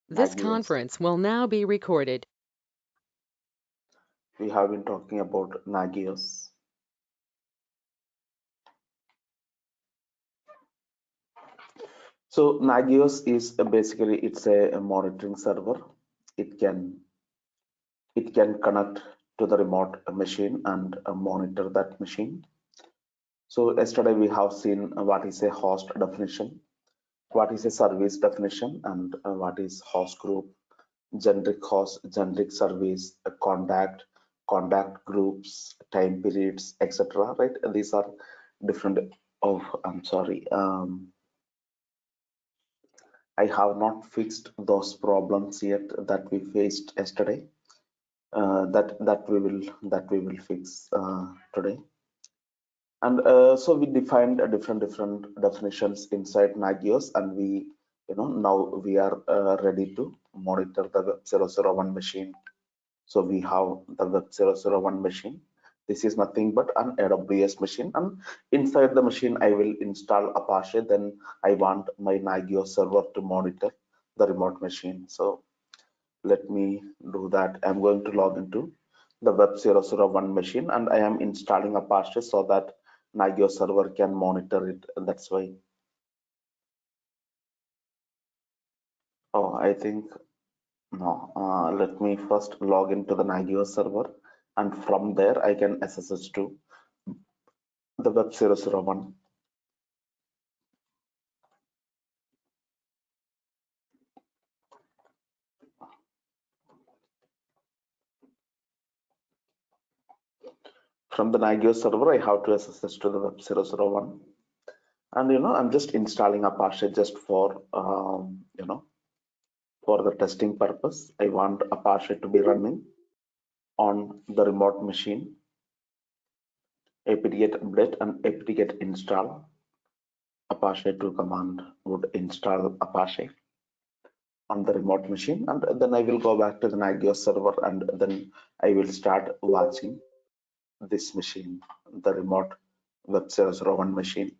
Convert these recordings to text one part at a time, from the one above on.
This Nagios. conference will now be recorded. We have been talking about Nagios. So Nagios is basically it's a monitoring server. It can connect to the remote machine and monitor that machine. So yesterday we have seen what is a host definition, what is a service definition, and what is host group, generic host, generic service, contact groups, time periods, etc. Right? These are different. Oh, I'm sorry. I have not fixed those problems yet that we faced yesterday. That we will fix today. And so we defined different definitions inside Nagios, and we now we are ready to monitor the Web 001 machine. So we have the Web 001 machine. This is nothing but an AWS machine, and inside the machine I will install Apache. Then I want my Nagios server to monitor the remote machine. So let me do that. I'm going to log into the Web 001 machine, and I am installing Apache so that Nagios server can monitor it. That's why. Oh, I think no. Let me first log into the Nagios server, and from there I can SSH to the Web 001. From the Nagios server, I have to SSH to the Web 001. And I'm just installing Apache just for for the testing purpose. I want Apache to be running on the remote machine. apt-get update and apt-get install. Apache 2 command would install Apache on the remote machine, and then I will go back to the Nagios server, and then I will start watching this machine, the remote Web 001 machine.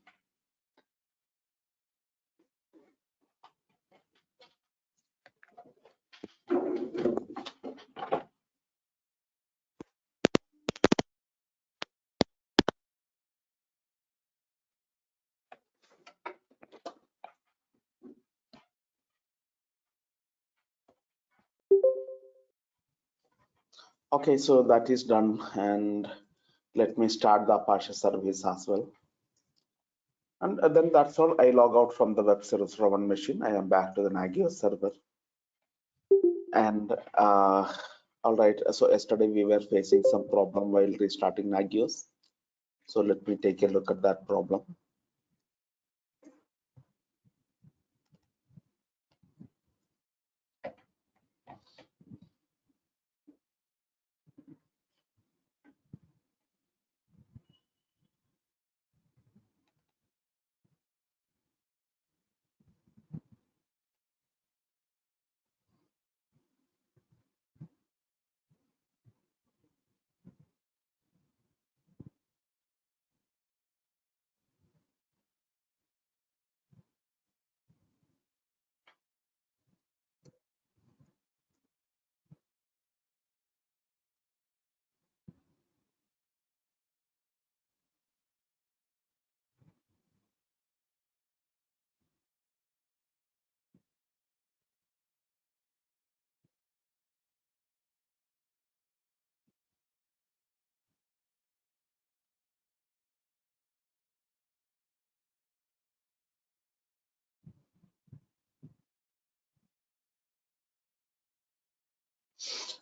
Okay, so that is done, and let me start the Apache service as well. And then that's all. I log out from the Web 001 machine. I am back to the Nagios server. And all right, so yesterday we were facing some problem while restarting Nagios. So let me take a look at that problem.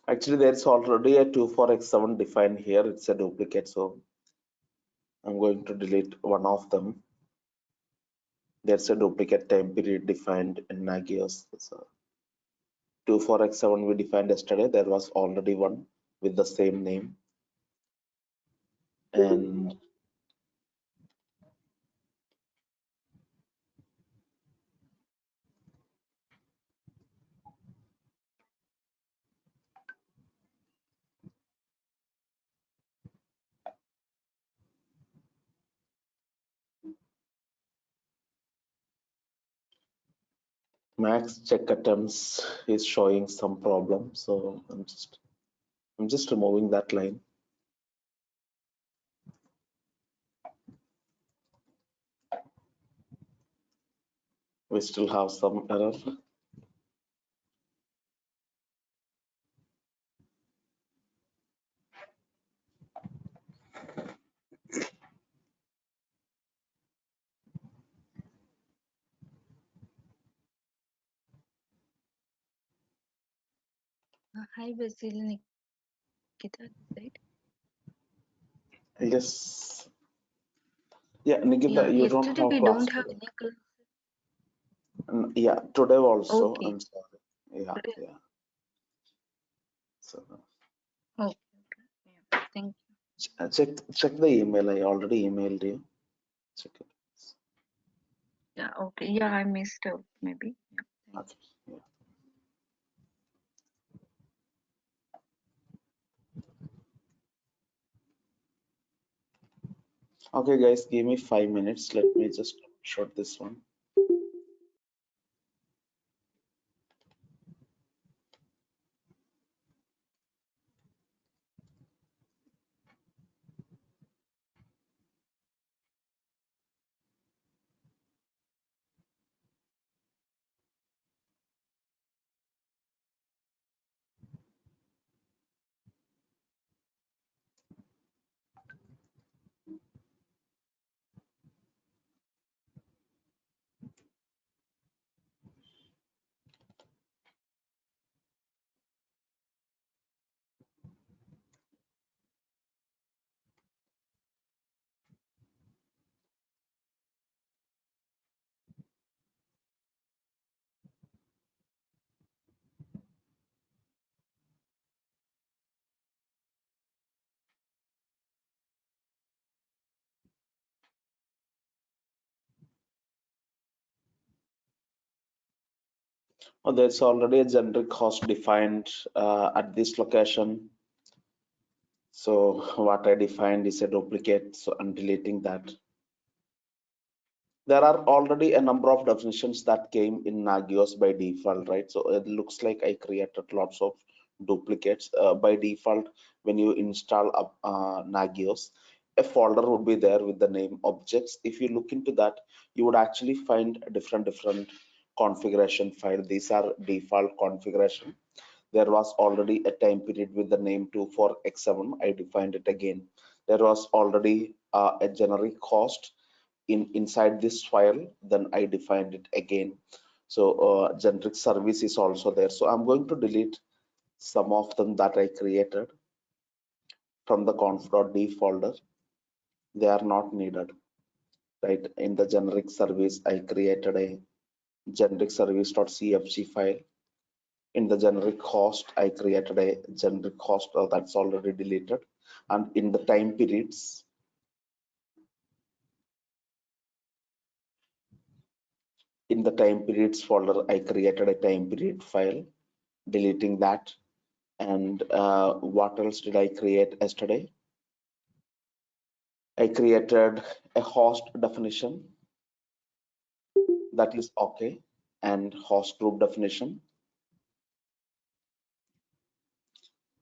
Actually, there's already a 24x7 defined here. It's a duplicate, so I'm going to delete one of them. There's a duplicate time period defined in Nagios. So 24x7 we defined yesterday. There was already one with the same name. And Max check attempts is showing some problem, so I'm just removing that line. We still have some error. Hi, Basil, Nikita, right? Yes. Yeah, Nikita, Yeah, you don't yesterday have we class don't have today. any class. Yeah, today also. Okay, I'm sorry. Yeah, today. yeah. So Okay, okay. Yeah, thank check the email. I already emailed you. Check it. you. Yeah, okay. Yeah, I missed out maybe. Yeah, thanks. Okay. Yeah. Okay, guys, give me 5 minutes. Let me just short this one. Oh, there's already a generic host defined at this location. So what I defined is a duplicate. So I'm deleting that. There are already a number of definitions that came in Nagios by default, right? So it looks like I created lots of duplicates. By default, when you install Nagios, a folder would be there with the name objects. If you look into that, you would actually find a different configuration file. These are default configuration. There was already a time period with the name 2 for X7. I defined it again. There was already a generic host inside this file. Then I defined it again. So generic service is also there. So I'm going to delete some of them that I created from the conf.d folder. They are not needed, right? In the generic service, I created a generic service.cfg file. In the generic host, I created a generic host that's already deleted. And in the time periods, in the time periods folder, I created a time period file, deleting that. And what else did I create yesterday? I created a host definition that is okay, and host group definition.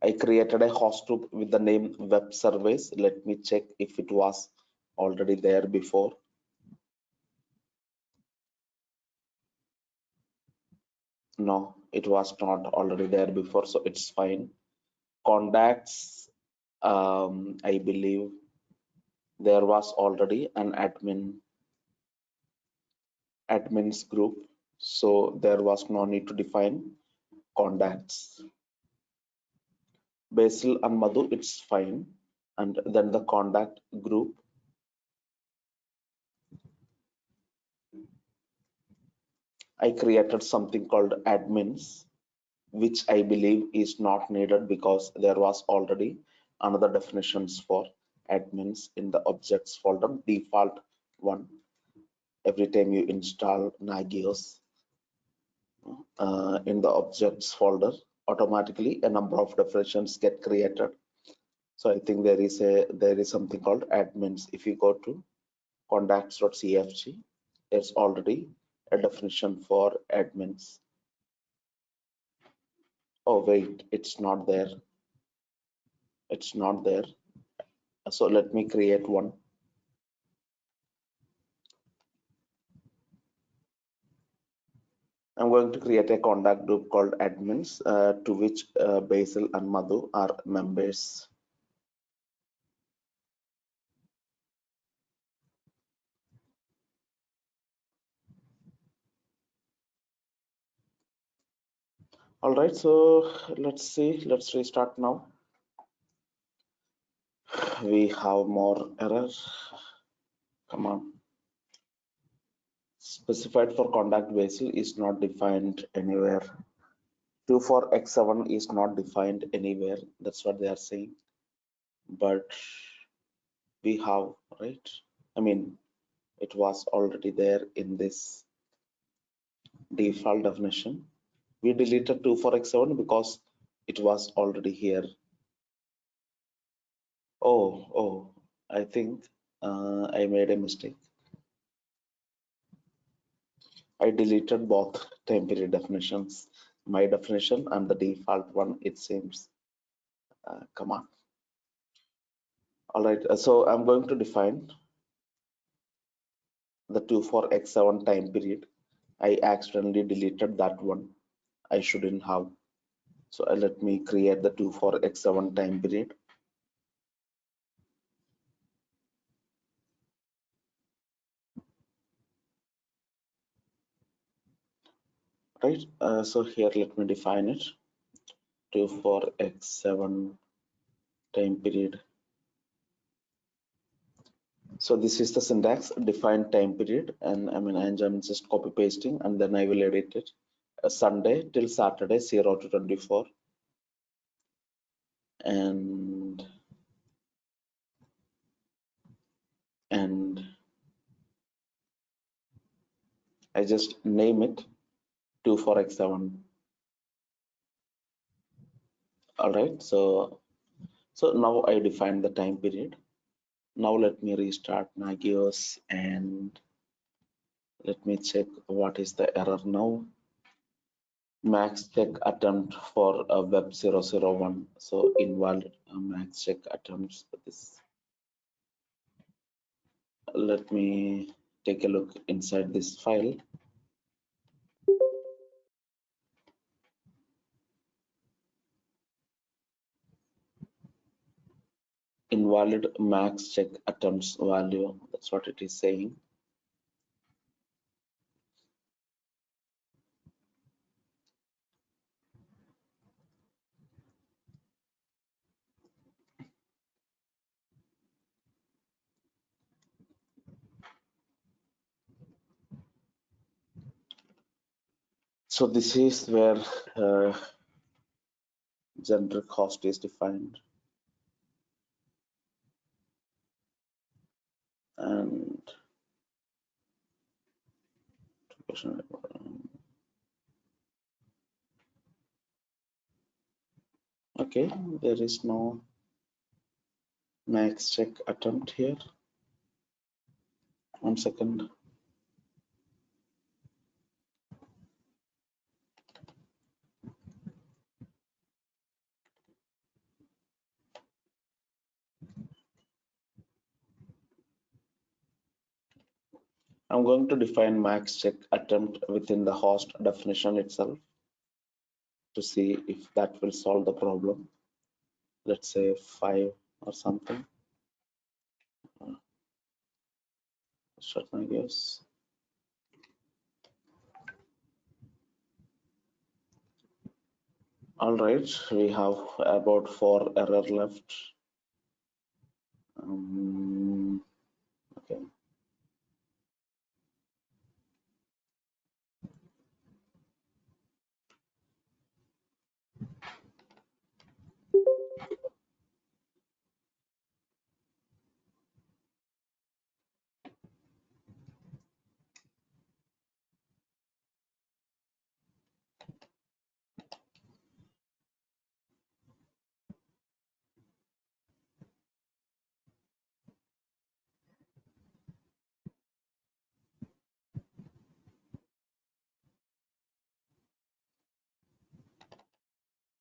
I created a host group with the name web service. Let me check if it was already there before. No, it was not already there before, so it's fine. Contacts, I believe there was already an admins group, so there was no need to define contacts. Basil and Madhu, it's fine. And then the contact group, I created something called admins, which I believe is not needed because there was already another definitions for admins in the objects folder, default one. Every time you install Nagios in the objects folder, automatically a number of definitions get created. So I think there is something called admins. If you go to contacts.cfg, there's already a definition for admins. Oh wait, it's not there. It's not there. So let me create one. I'm going to create a contact group called admins, to which Basil and Madhu are members. All right, so let's see. Let's restart now. We have more error. Come on. Specified for contact Basil is not defined anywhere. 2 for X7 is not defined anywhere. That's what they are saying. But we have, right? I mean, it was already there in this default definition. We deleted 2 for X7 because it was already here. Oh, I think I made a mistake. I deleted both time period definitions, my definition and the default one, it seems. Come on. All right, so I'm going to define the 2 for X7 time period. I accidentally deleted that one. I shouldn't have. So let me create the 2 for X7 time period. Right, so here let me define it. 2 for X7 time period. So this is the syntax, define time period, and I'm just copy pasting and then I will edit it. Sunday till Saturday 0 to 24, and I just name it 2 for X7. All right, so now I define the time period. Now let me restart Nagios and let me check what is the error now. Max check attempt for a web 001, so invalid max check attempts for this. Let me take a look inside this file. Invalid max check attempts value, that's what it is saying. So this is where generic host is defined, and okay, there is no max check attempt here. 1 second. I'm going to define max check attempt within the host definition itself to see if that will solve the problem. Let's say 5 or something. Shut my guess. All right, we have about 4 error left. Okay.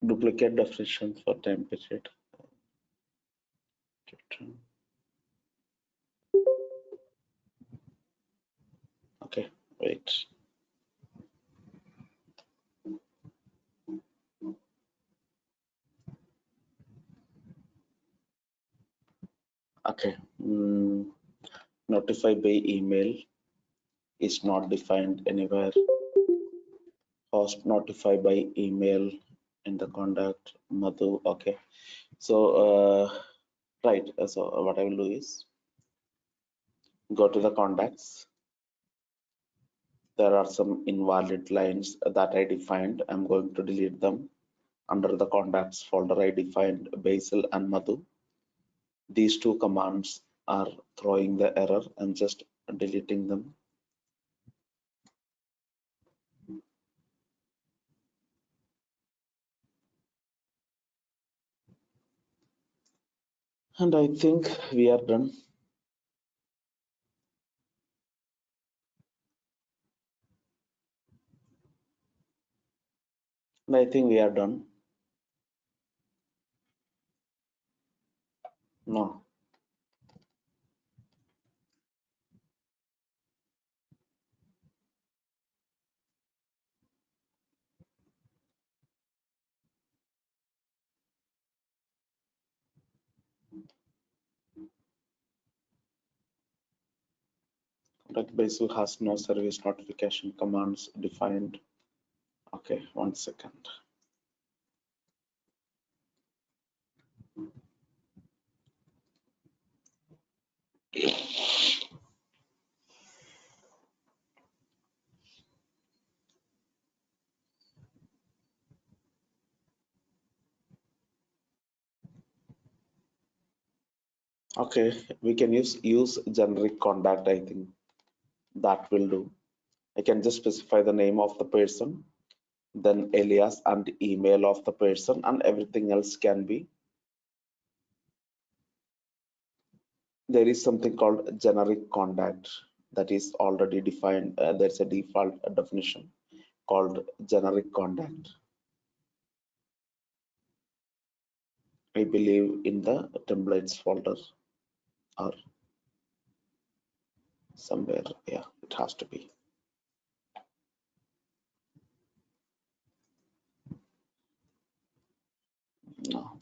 duplicate definition for time period. Okay, wait. Okay, notify by email is not defined anywhere. Host notify by email in the contact Madhu. Okay, so right. So what I will do is go to the contacts. There are some invalid lines that I defined. I'm going to delete them. Under the contacts folder, I defined Basil and Madhu. These two commands are throwing the error and just deleting them. And I think we are done. And I think we are done. No. Contact Basil has no service notification commands defined. Okay, 1 second. Okay, we can use generic contact. I think that will do. I can just specify the name of the person, then alias and email of the person, and everything else can be. There is something called generic contact that is already defined. There's a default definition called generic contact. I believe in the templates folder or somewhere. Yeah, it has to be. No.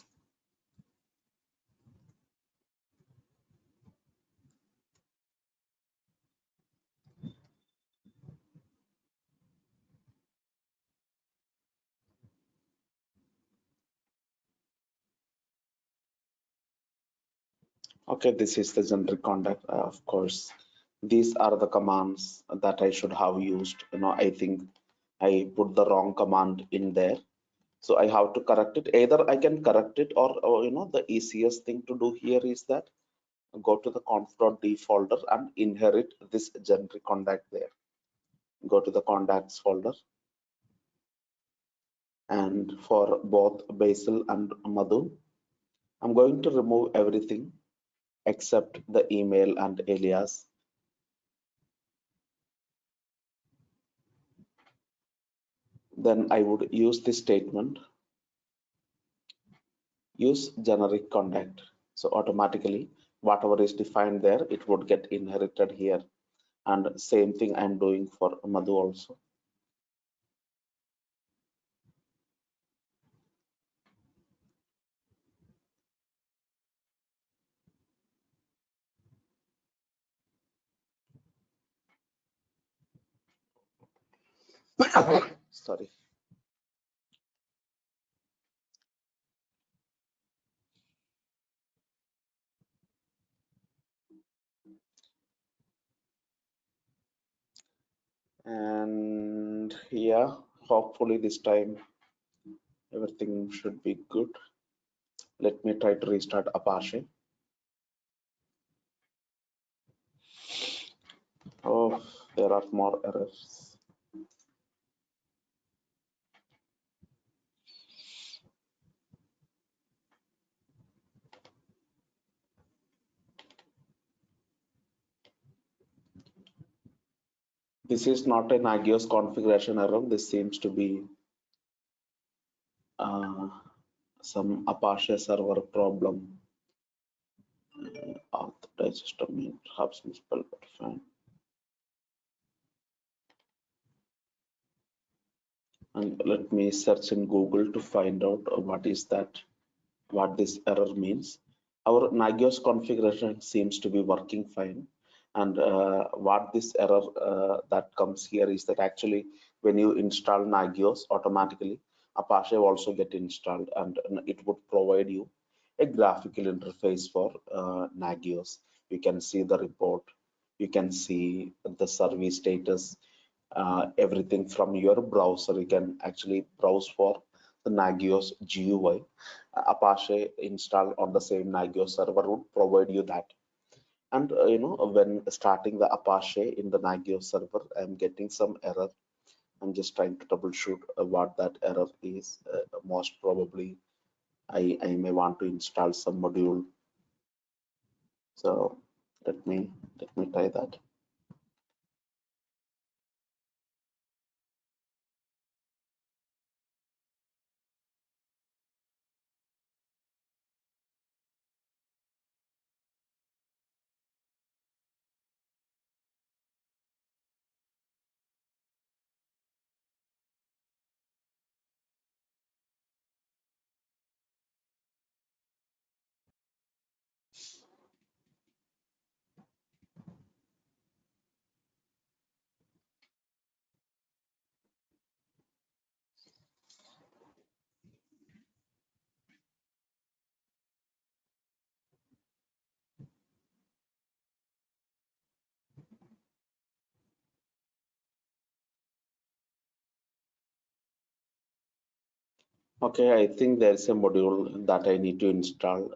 Okay, this is the generic contact. Of course, these are the commands that I should have used. I think I put the wrong command in there. So I have to correct it. Either I can correct it or the easiest thing to do here is that go to the conf.d folder and inherit this generic contact there. Go to the contacts folder. And for both Basil and Madhu, I'm going to remove everything except the email and alias. Then I would use this statement, use generic contact. So automatically, whatever is defined there, it would get inherited here. And same thing I'm doing for Madhu also. Sorry. And yeah, hopefully this time everything should be good. Let me try to restart Apache. Oh, there are more errors. This is not a Nagios configuration error. This seems to be some Apache server problem. Auth digest domain, perhaps misspelled, but fine. And let me search in Google to find out what is that, what this error means. Our Nagios configuration seems to be working fine. And what this error that comes here is that actually when you install Nagios automatically, Apache will also get installed and it would provide you a graphical interface for Nagios. You can see the report, you can see the service status, everything from your browser. You can actually browse for the Nagios GUI. Apache installed on the same Nagios server would provide you that. And when starting the Apache in the Nagios server, I'm getting some error. I'm just trying to troubleshoot what that error is. Most probably, I may want to install some module. So let me try that. Okay, I think there is a module that I need to install.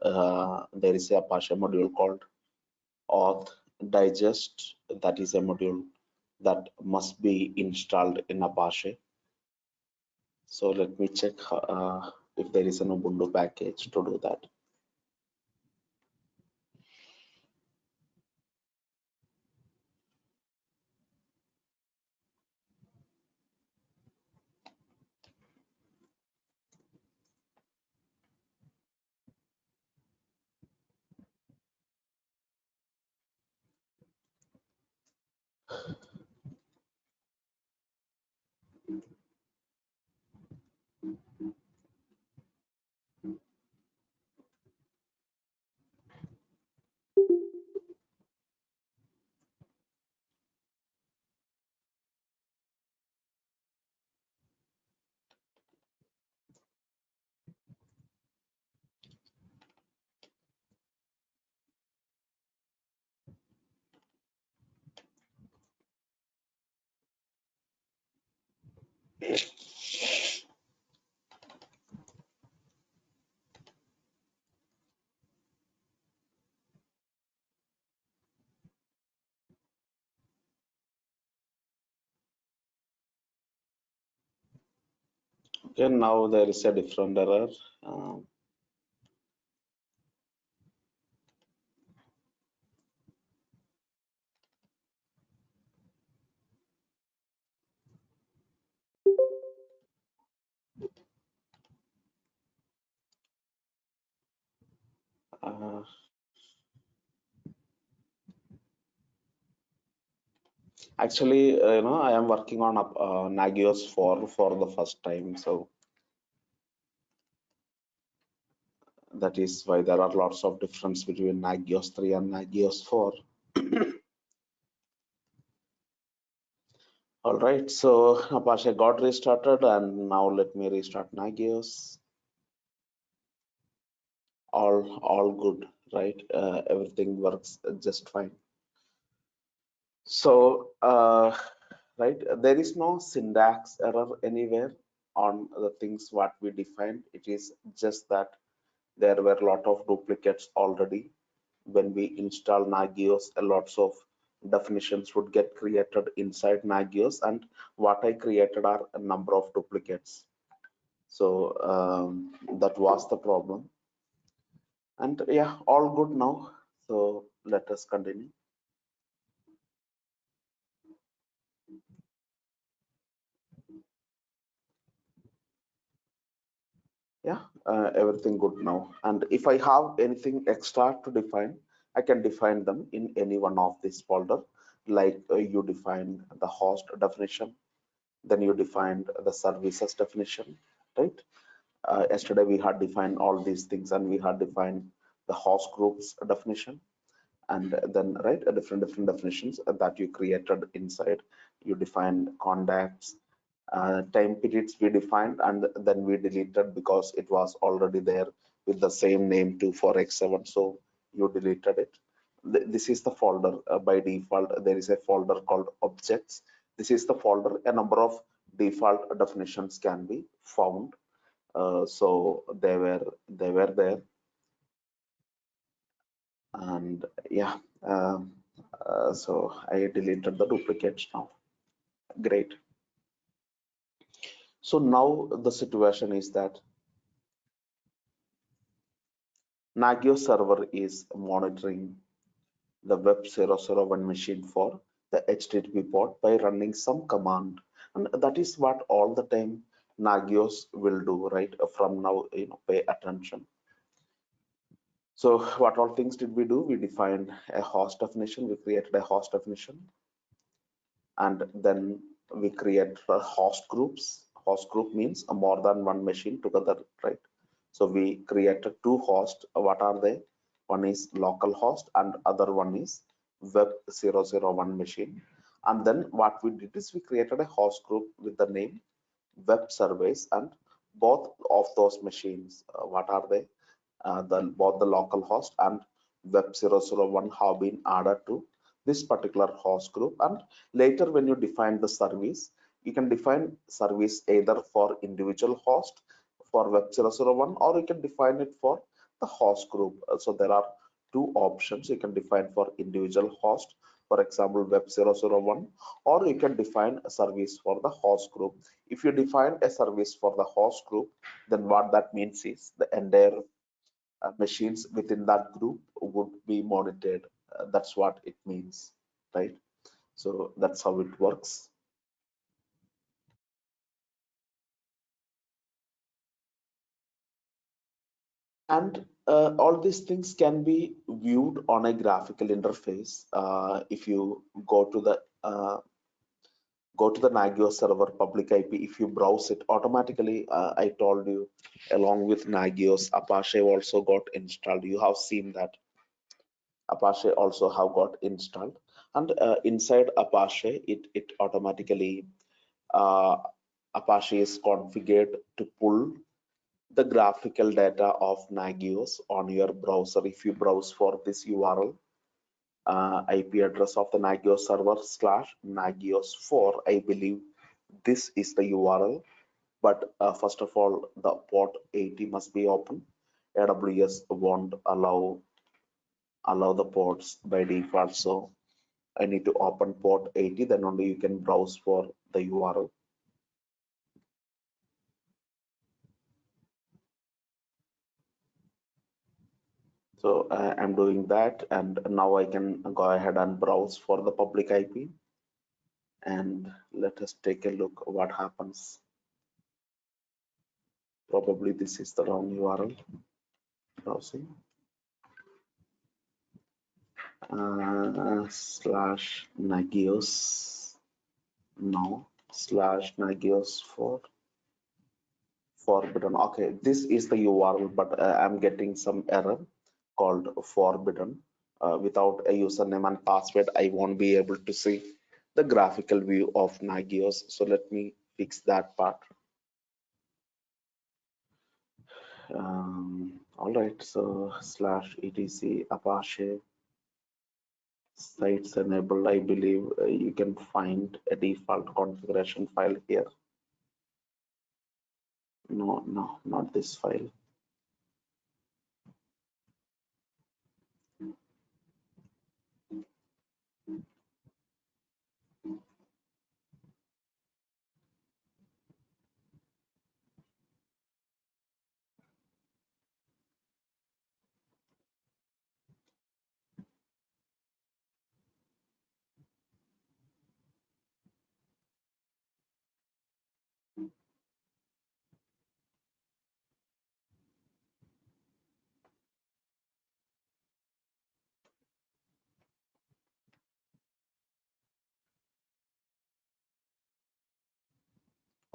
There is a Apache module called auth digest. That is a module that must be installed in Apache. So let me check if there is an Ubuntu package to do that. Okay, now there is a different error. Um, uh, Actually, I am working on Nagios 4 for the first time, so that is why there are lots of difference between Nagios 3 and Nagios 4. All right, so Apache got restarted, and now let me restart Nagios. All good, right? Everything works just fine. So, right, there is no syntax error anywhere on the things what we defined. It is just that there were a lot of duplicates already. When we install Nagios, a lots of definitions would get created inside Nagios, and what I created are a number of duplicates. So that was the problem. And yeah, all good now. So let us continue. Yeah, everything good now. And if I have anything extra to define, I can define them in any one of this folder. Like you defined the host definition, then you defined the services definition, right? Yesterday we had defined all these things, and we had defined the host groups definition, and then right different definitions that you created inside. You defined contacts, time periods we defined, and then we deleted because it was already there with the same name too for x7, so you deleted it. This is the folder. By default there is a folder called objects. This is the folder. A number of default definitions can be found. So they were there, and yeah. So I deleted the duplicates now. Great. So now the situation is that Nagios server is monitoring the web 001 machine for the HTTP port by running some command, and that is what all the time Nagios will do, right? From now, pay attention. So what all things did we do? We defined a host definition. We created a host definition, and then we create host groups. Host group means more than one machine together, right? So we created two hosts. What are they? One is local host and other one is web 001 machine. And then what we did is we created a host group with the name web surveys, and both of those machines, what are they? Both the local host and web 001 have been added to this particular host group. And later when you define the service, you can define service either for individual host for web 001, or you can define it for the host group. So there are two options. You can define for individual host, for example web 001, or you can define a service for the host group. If you define a service for the host group, then what that means is the entire machines within that group would be monitored. That's what it means, right? So that's how it works. And all these things can be viewed on a graphical interface. If you go to the Nagios server public IP, if you browse it automatically, I told you, along with Nagios, Apache also got installed. You have seen that Apache also have got installed, and inside Apache, it automatically uh, Apache is configured to pull the graphical data of Nagios on your browser. If you browse for this URL, IP address of the Nagios server /Nagios4, I believe this is the URL. But first of all, the port 80 must be open. AWS won't allow the ports by default, so I need to open port 80, then only you can browse for the URL. So I'm doing that, and now I can go ahead and browse for the public IP, and let us take a look what happens. Probably this is the wrong URL. Browsing /Nagios, no, /Nagios for forbidden. Okay, this is the URL, but I'm getting some error called forbidden. Without a username and password, I won't be able to see the graphical view of Nagios. So let me fix that part. All right, so /etc Apache sites enabled. I believe you can find a default configuration file here. No, not this file.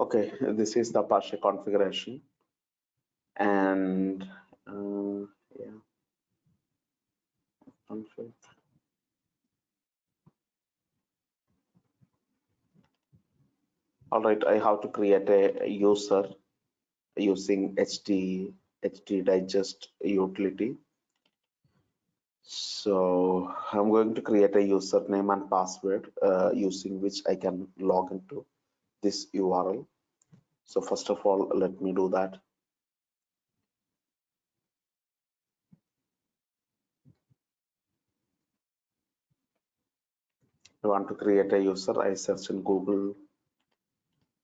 Okay, this is the Apache configuration, and yeah, config. All right, I have to create a user using htdigest utility. So I'm going to create a username and password using which I can log into this URL. So first of all, let me do that. I want to create a user. I search in Google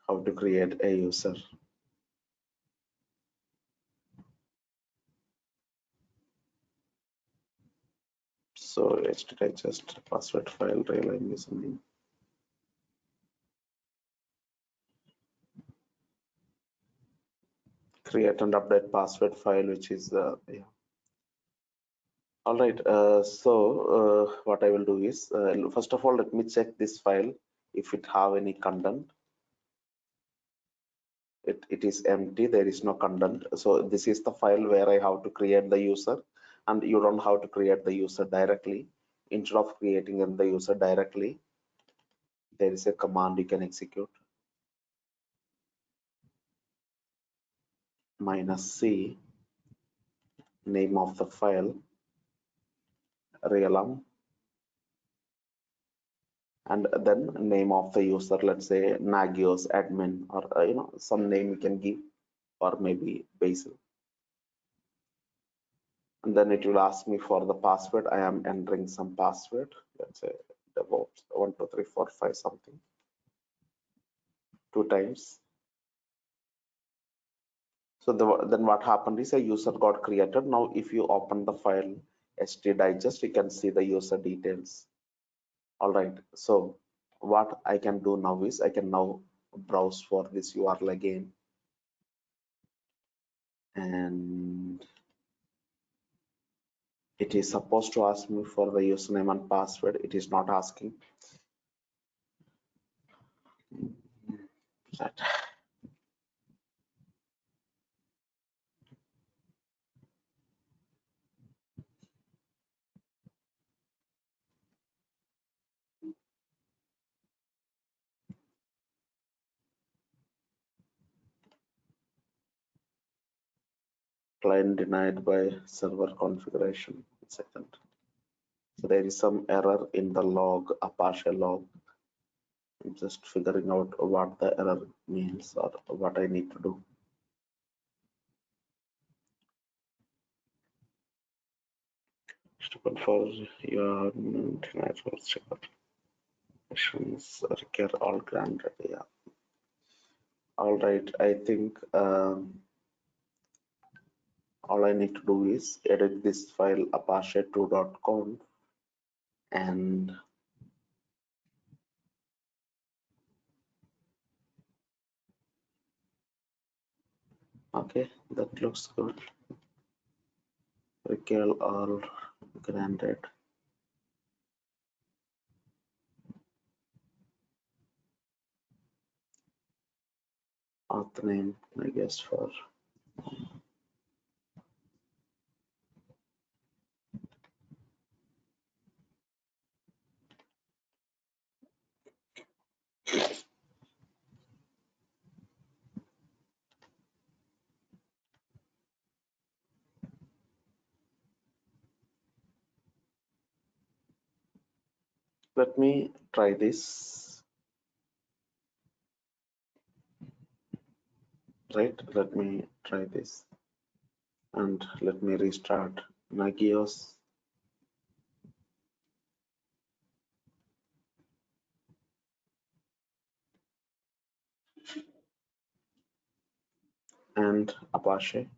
how to create a user. So htdigest password file real-time username. Create and update password file, which is yeah. All right. What I will do is first of all, let me check this file if it have any content. It is empty. There is no content. So this is the file where I have to create the user, and you don't have to create the user directly. Instead of creating the user directly, there is a command you can execute. -c, name of the file, realm, and then name of the user, let's say Nagios admin, or some name you can give, or maybe Basil. And then it will ask me for the password. I am entering some password, let's say DevOps 12345 something, 2 times. So then what happened is a user got created. Now if you open the file htdigest, you can see the user details. All right, so what I can do now is I can now browse for this URL again, and it is supposed to ask me for the username and password. It is not asking that. Client denied by server configuration. 1 second. So there is some error in the log, Apache log. I'm just figuring out what the error means or what I need to do. For your natural sections require all granted. Yeah. All right. I think all I need to do is edit this file apache2.conf, and okay, that looks good. Require all granted. Auth name, I guess, for let me try this. Right, let me try this, and let me restart Nagios and Apache.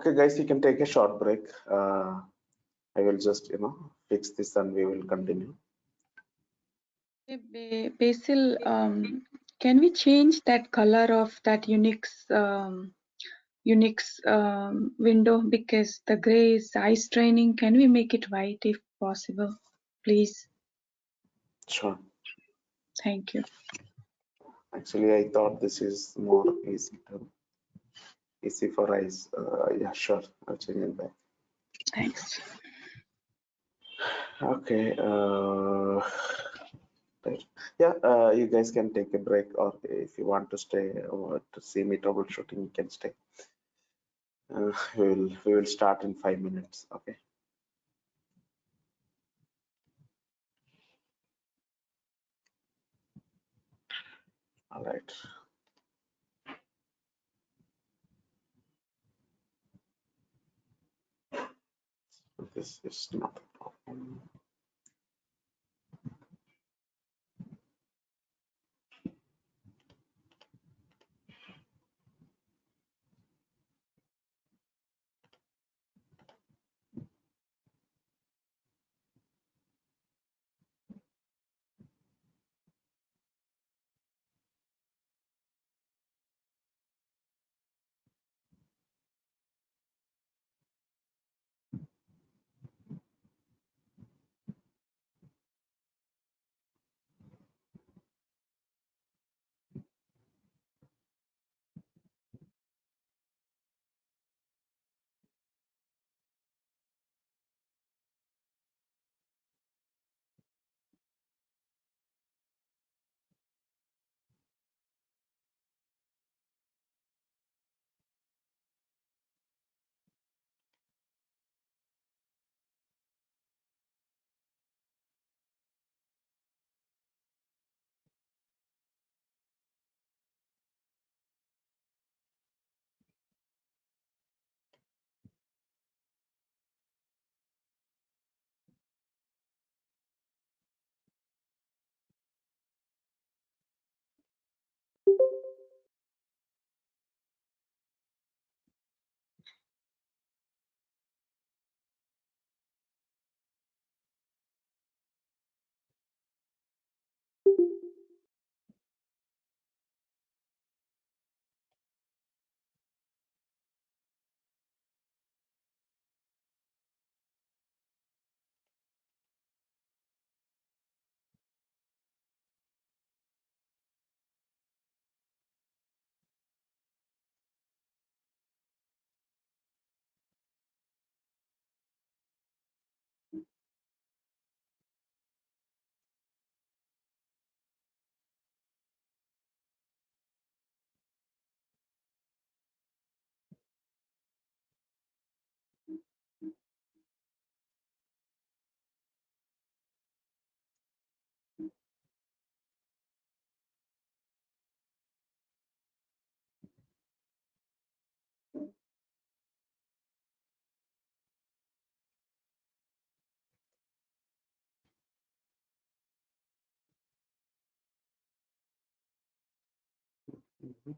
Okay, guys, you can take a short break. I will just, fix this and we will continue. Basil, can we change that color of that Unix window, because the gray is eye straining? Can we make it white if possible, please? Sure. Thank you. Actually, I thought this is more easy for eyes. Yeah, sure. I'll change it back. Thanks. Okay. Right. Yeah, you guys can take a break, or if you want to stay to see me troubleshooting, you can stay. We will start in 5 minutes. Okay. All right. This is not a problem. Mhm.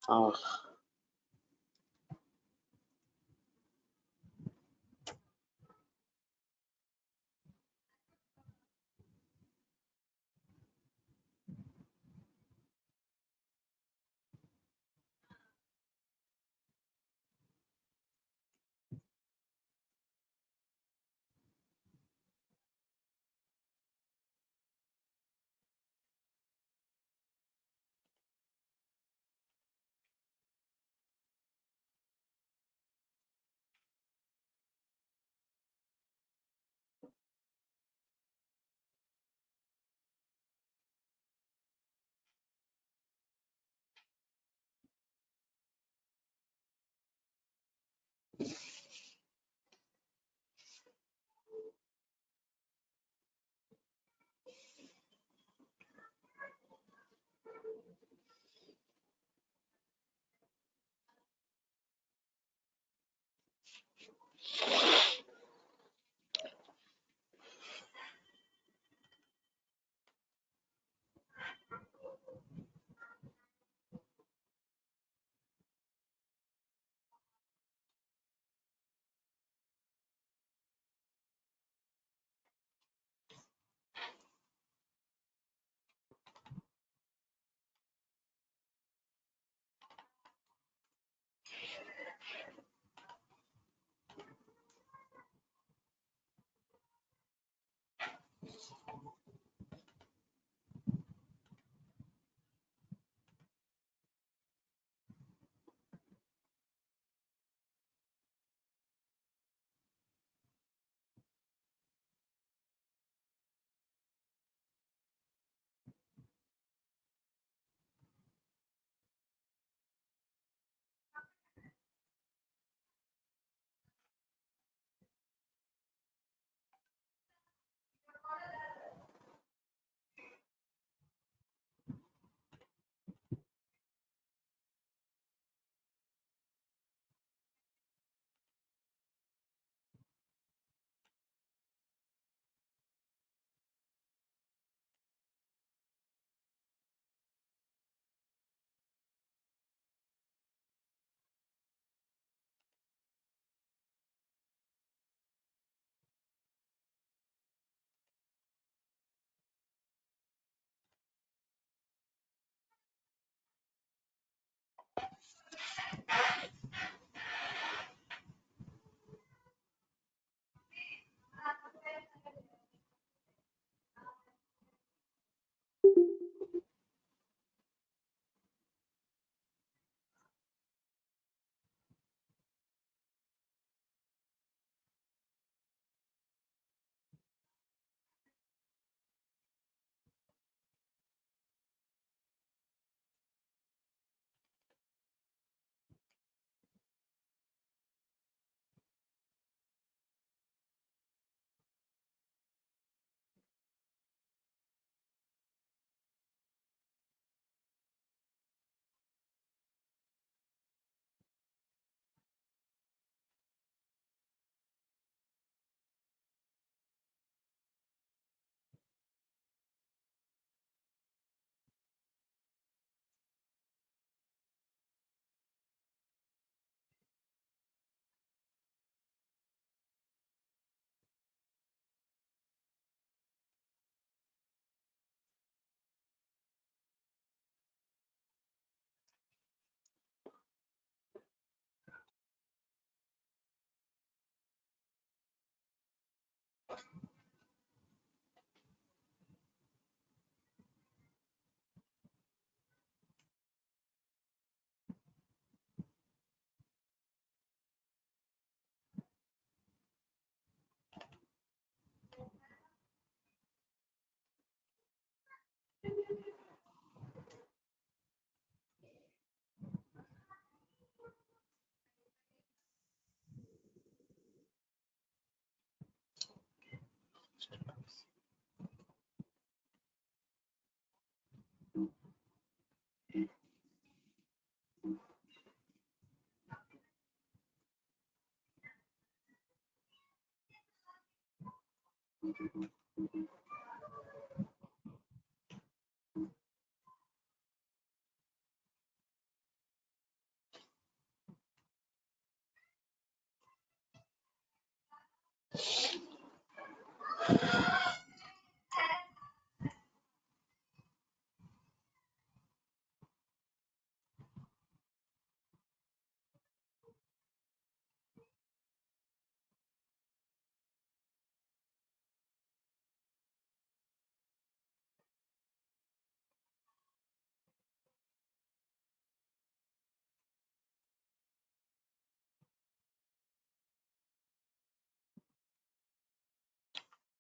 Uh,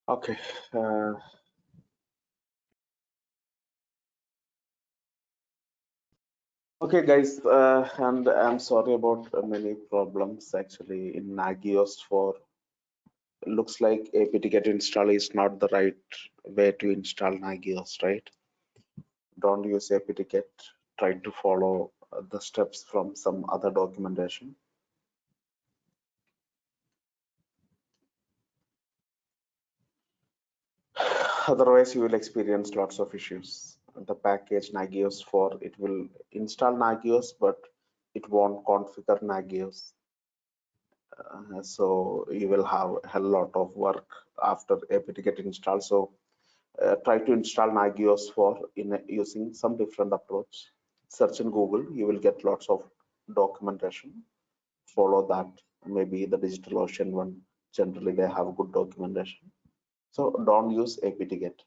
Okay. Uh, okay, guys, and I'm sorry about many problems actually in Nagios. For looks like apt-get install is not the right way to install Nagios, right? Don't use apt-get. Try to follow the steps from some other documentation. Otherwise, you will experience lots of issues. The package Nagios for it will install Nagios, but it won't configure Nagios. So you will have a lot of work after apt-get installed. So try to install Nagios for using some different approach. Search in Google, you will get lots of documentation. Follow that. Maybe the DigitalOcean one, generally they have good documentation. So don't use apt-get.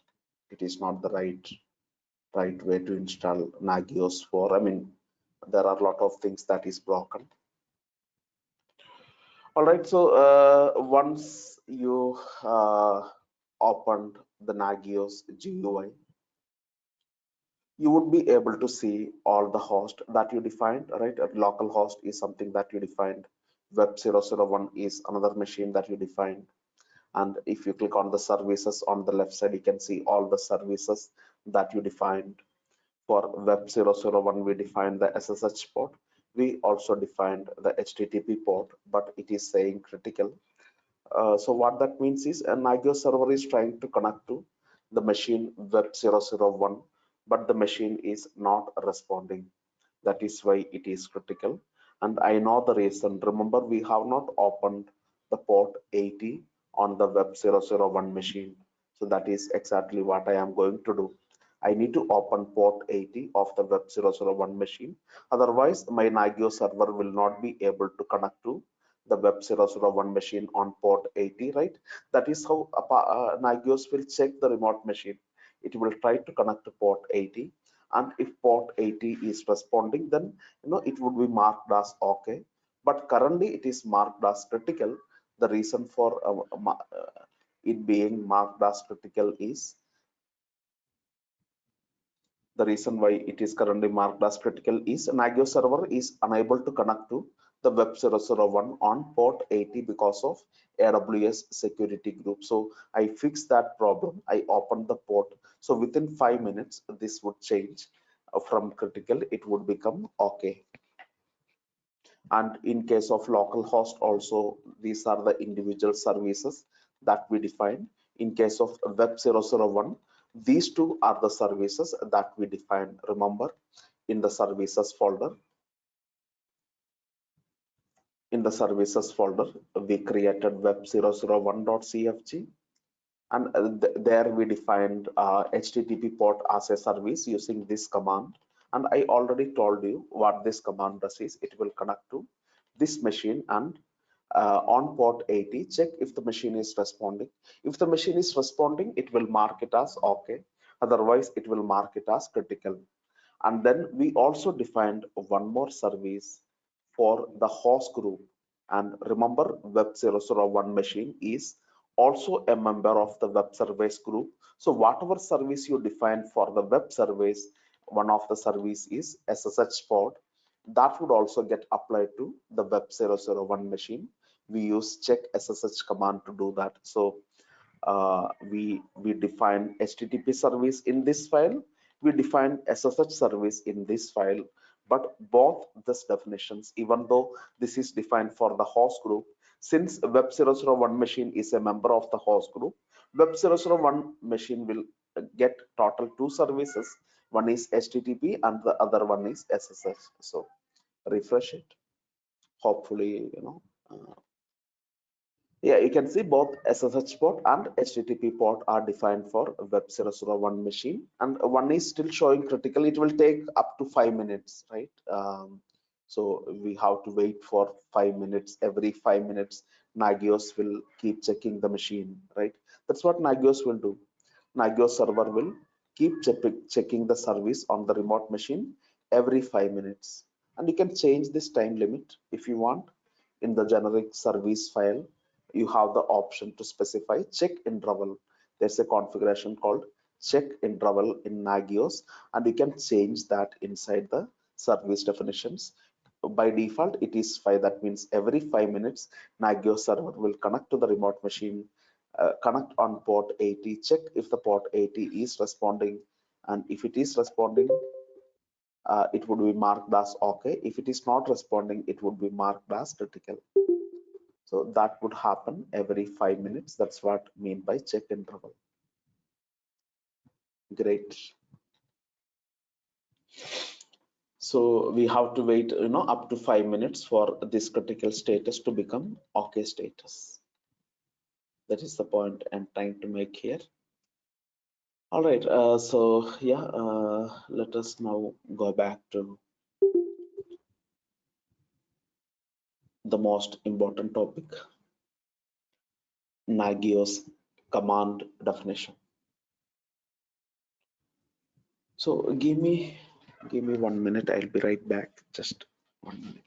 It is not the right way to install Nagios for. I mean, there are a lot of things that is broken. All right, so once you opened the Nagios GUI, you would be able to see all the host that you defined, right? A local host is something that you defined. Web 001 is another machine that you defined. And if you click on the services on the left side, you can see all the services that you defined. For Web 001, we defined the SSH port. We also defined the HTTP port, but it is saying critical. So what that means is a Nagios server is trying to connect to the machine Web 001, but the machine is not responding. That is why it is critical. And I know the reason. Remember, we have not opened the port 80 on the Web 001 machine. So that is exactly what I am going to do. I need to open port 80 of the Web 001 machine. Otherwise, my Nagios server will not be able to connect to the Web 001 machine on port 80, right? That is how Nagios will check the remote machine. It will try to connect to port 80, and if port 80 is responding, then it would be marked as okay. But currently it is marked as critical. The reason for it being marked as critical is the reason why it is currently marked as critical is Nagios server is unable to connect to the Web 001 on port 80 because of AWS security group. So I fixed that problem. I opened the port. So within 5 minutes, this would change from critical, it would become okay. And in case of local host also, these are the individual services that we define. In case of Web 001, these two are the services that we define. Remember, in the services folder, we created web001.cfg, and there we defined HTTP port as a service using this command. And I already told you what this command does is it will connect to this machine, and on port 80, check if the machine is responding. If the machine is responding, it will mark it as okay. Otherwise, it will mark it as critical. And then we also defined one more service for the host group. And remember, Web001 machine is also a member of the web service group. So whatever service you define for the web service, one of the service is SSH port, that would also get applied to the Web001 machine. We use check SSH command to do that. So we define HTTP service in this file, we define SSH service in this file, but both these definitions, even though this is defined for the host group, since Web001 machine is a member of the host group, Web001 machine will get total 2 services. One is HTTP and the other one is SSH. So refresh it. Hopefully, yeah, you can see both SSH port and HTTP port are defined for Web001 machine, and one is still showing critical. It will take up to 5 minutes, right? So we have to wait for 5 minutes. Every 5 minutes, Nagios will keep checking the machine, right? That's what Nagios will do. Nagios server will keep checking the service on the remote machine every 5 minutes. And you can change this time limit if you want. In the generic service file, you have the option to specify check interval. There's a configuration called check interval in Nagios, and you can change that inside the service definitions. By default, it is 5. That means every 5 minutes, Nagios server will connect to the remote machine, connect on port 80, check if the port 80 is responding, and if it is responding, it would be marked as okay. If it is not responding, it would be marked as critical. So that would happen every 5 minutes. That's what I mean by check interval. Great. So we have to wait, up to 5 minutes for this critical status to become okay status. That is the point I'm trying to make here. All right. So yeah, let us now go back to the most important topic, Nagios command definition. So give me 1 minute. I'll be right back. Just 1 minute.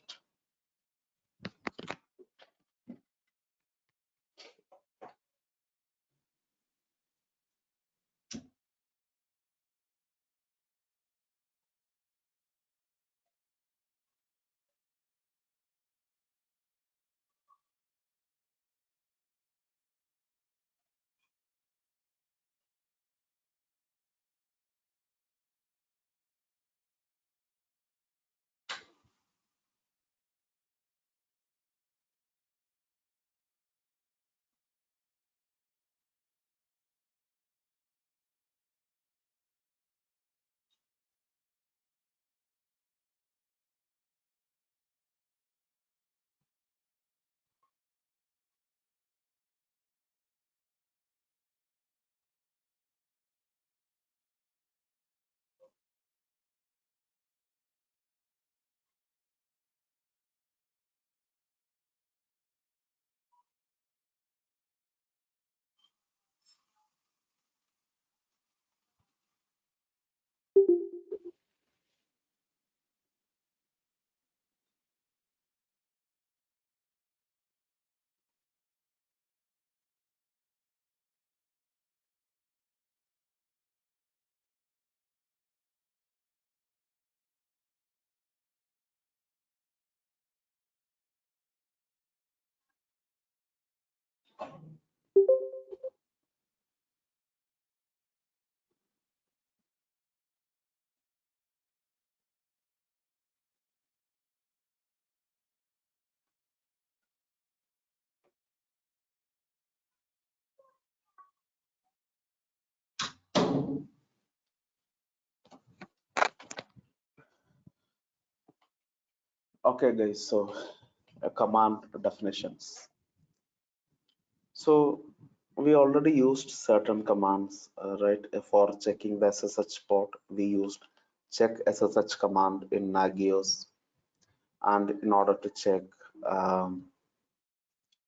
Okay, guys. So command definitions. So we already used certain commands, right? For checking the SSH port, we used check SSH command in Nagios, and in order to check the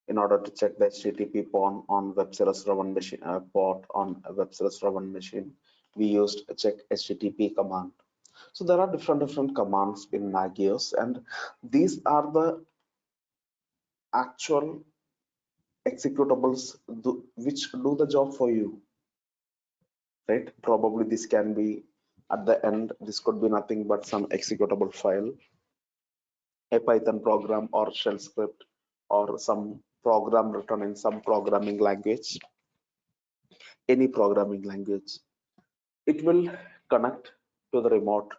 HTTP port on Web001 machine, port on Web001 machine, we used check HTTP command. So there are different commands in Nagios, and these are the actual executables which do the job for you, right? Probably this can be at the end, this could be nothing but some executable file, a Python program or shell script, or some program written in some programming language, any programming language. It will connect to the remote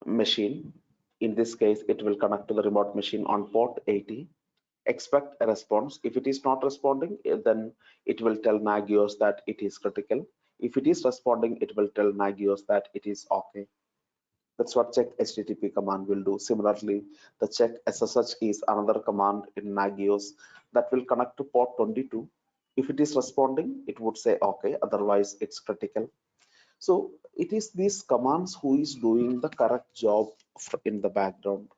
machine. In this case, it will connect to the remote machine on port 80 expect a response. If it is not responding, then it will tell Nagios that it is critical. If it is responding, it will tell Nagios that it is okay. That's what check HTTP command will do. Similarly, the check SSH is another command in Nagios that will connect to port 22. If it is responding, it would say okay, otherwise it's critical. So it is these commands who is doing the correct job in the background.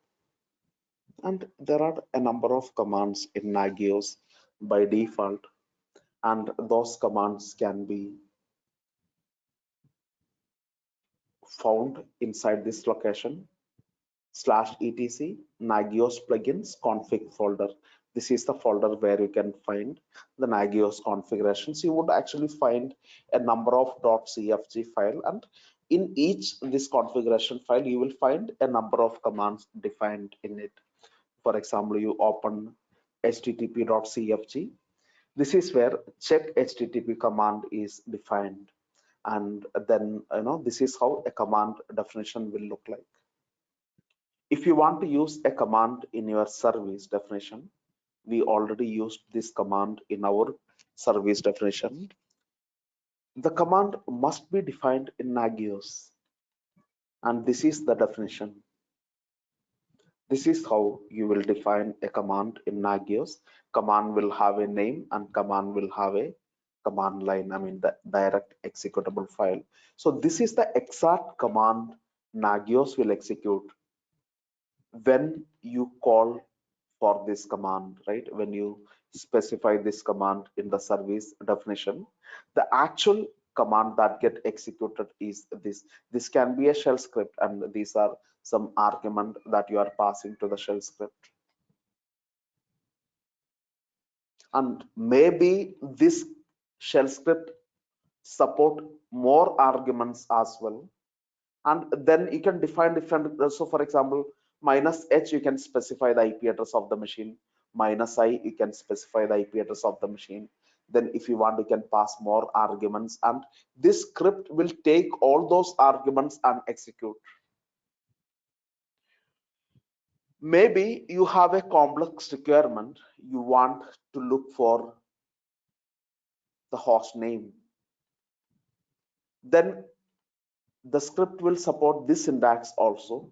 And there are a number of commands in Nagios by default, and those commands can be found inside this location /etc Nagios plugins config folder. This is the folder where you can find the Nagios configurations. You would actually find a number of .cfg file, and in each this configuration file you will find a number of commands defined in it. For example, you open http.cfg. This is where check HTTP command is defined, and then this is how a command definition will look like. If you want to use a command in your service definition, we already used this command in our service definition. The command must be defined in Nagios, and this is the definition. This is how you will define a command in Nagios. Command will have a name and command will have a command line, I mean the direct executable file. So this is the exact command Nagios will execute when you call for this command, right? When you specify this command in the service definition, the actual command that get executed is this. This can be a shell script, and these are some argument that you are passing to the shell script. And maybe this shell script support more arguments as well, and then you can define different. So for example, -h you can specify the IP address of the machine, -i you can specify the IP address of the machine. Then if you want, you can pass more arguments, and this script will take all those arguments and execute. Maybe you have a complex requirement, you want to look for the host name, then the script will support this syntax also,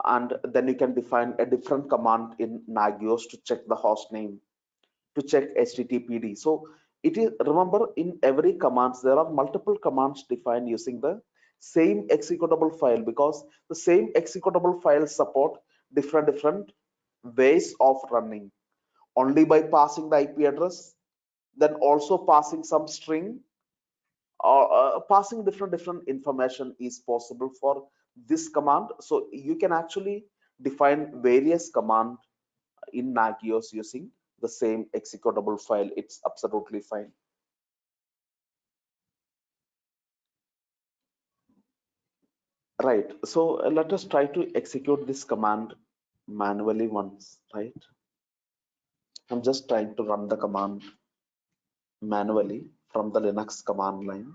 and then you can define a different command in Nagios to check the host name, to check HTTPD. So it is, remember, in every commands there are multiple commands defined using the same executable file, because the same executable file support different ways of running. Only by passing the IP address, then also passing some string, or passing different information is possible for this command. So you can actually define various command in Nagios using the same executable file. It's absolutely fine. Right, so let us try to execute this command manually once, right? I'm just trying to run the command manually from the Linux command line.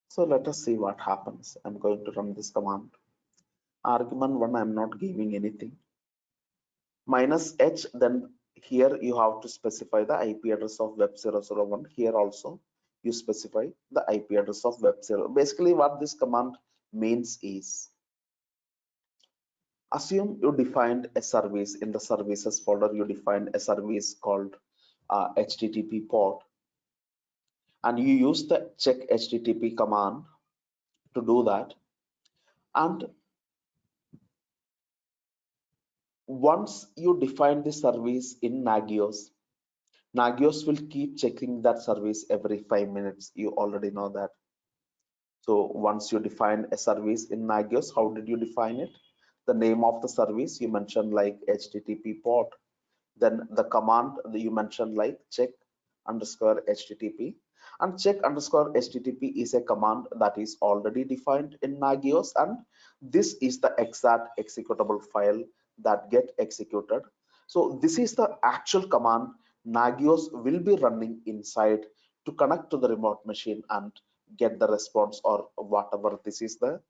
So let us see what happens. I'm going to run this command. Argument 1, I'm not giving anything. -h, then here you have to specify the IP address of web001. Here also you specify the IP address of web0. Basically what this command means is, assume you defined a service in the services folder. You defined a service called HTTP port, and you use the check HTTP command to do that. And once you define the service in Nagios, Nagios will keep checking that service every 5 minutes. You already know that. So once you define a service in Nagios, how did you define it? The name of the service you mentioned like HTTP port. Then the command that you mentioned like check underscore HTTP. And check underscore HTTP is a command that is already defined in Nagios, and this is the exact executable file that get executed. So this is the actual command Nagios will be running inside to connect to the remote machine and get the response or whatever. This is the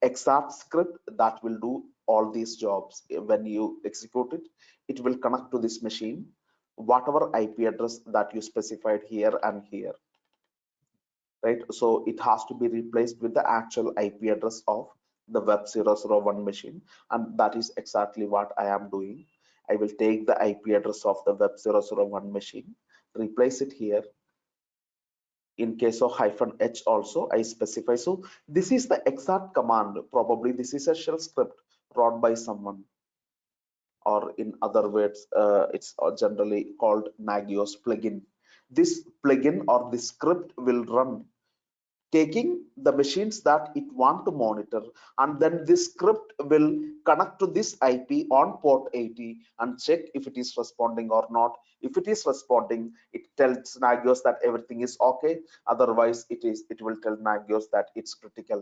exact script that will do all these jobs. When you execute it, it will connect to this machine, whatever IP address that you specified here and here, right? So it has to be replaced with the actual IP address of the web001 machine, and that is exactly what I am doing. I will take the IP address of the web001 machine, replace it here. In case of -h also I specify. So this is the exact command. Probably this is a shell script wrote by someone, or in other words, it's generally called Nagios plugin. This plugin or this script will run taking the machines that it want to monitor, and then this script will connect to this IP on port 80 and check if it is responding or not. If it is responding, it tells Nagios that everything is okay. Otherwise, it will tell Nagios that it's critical.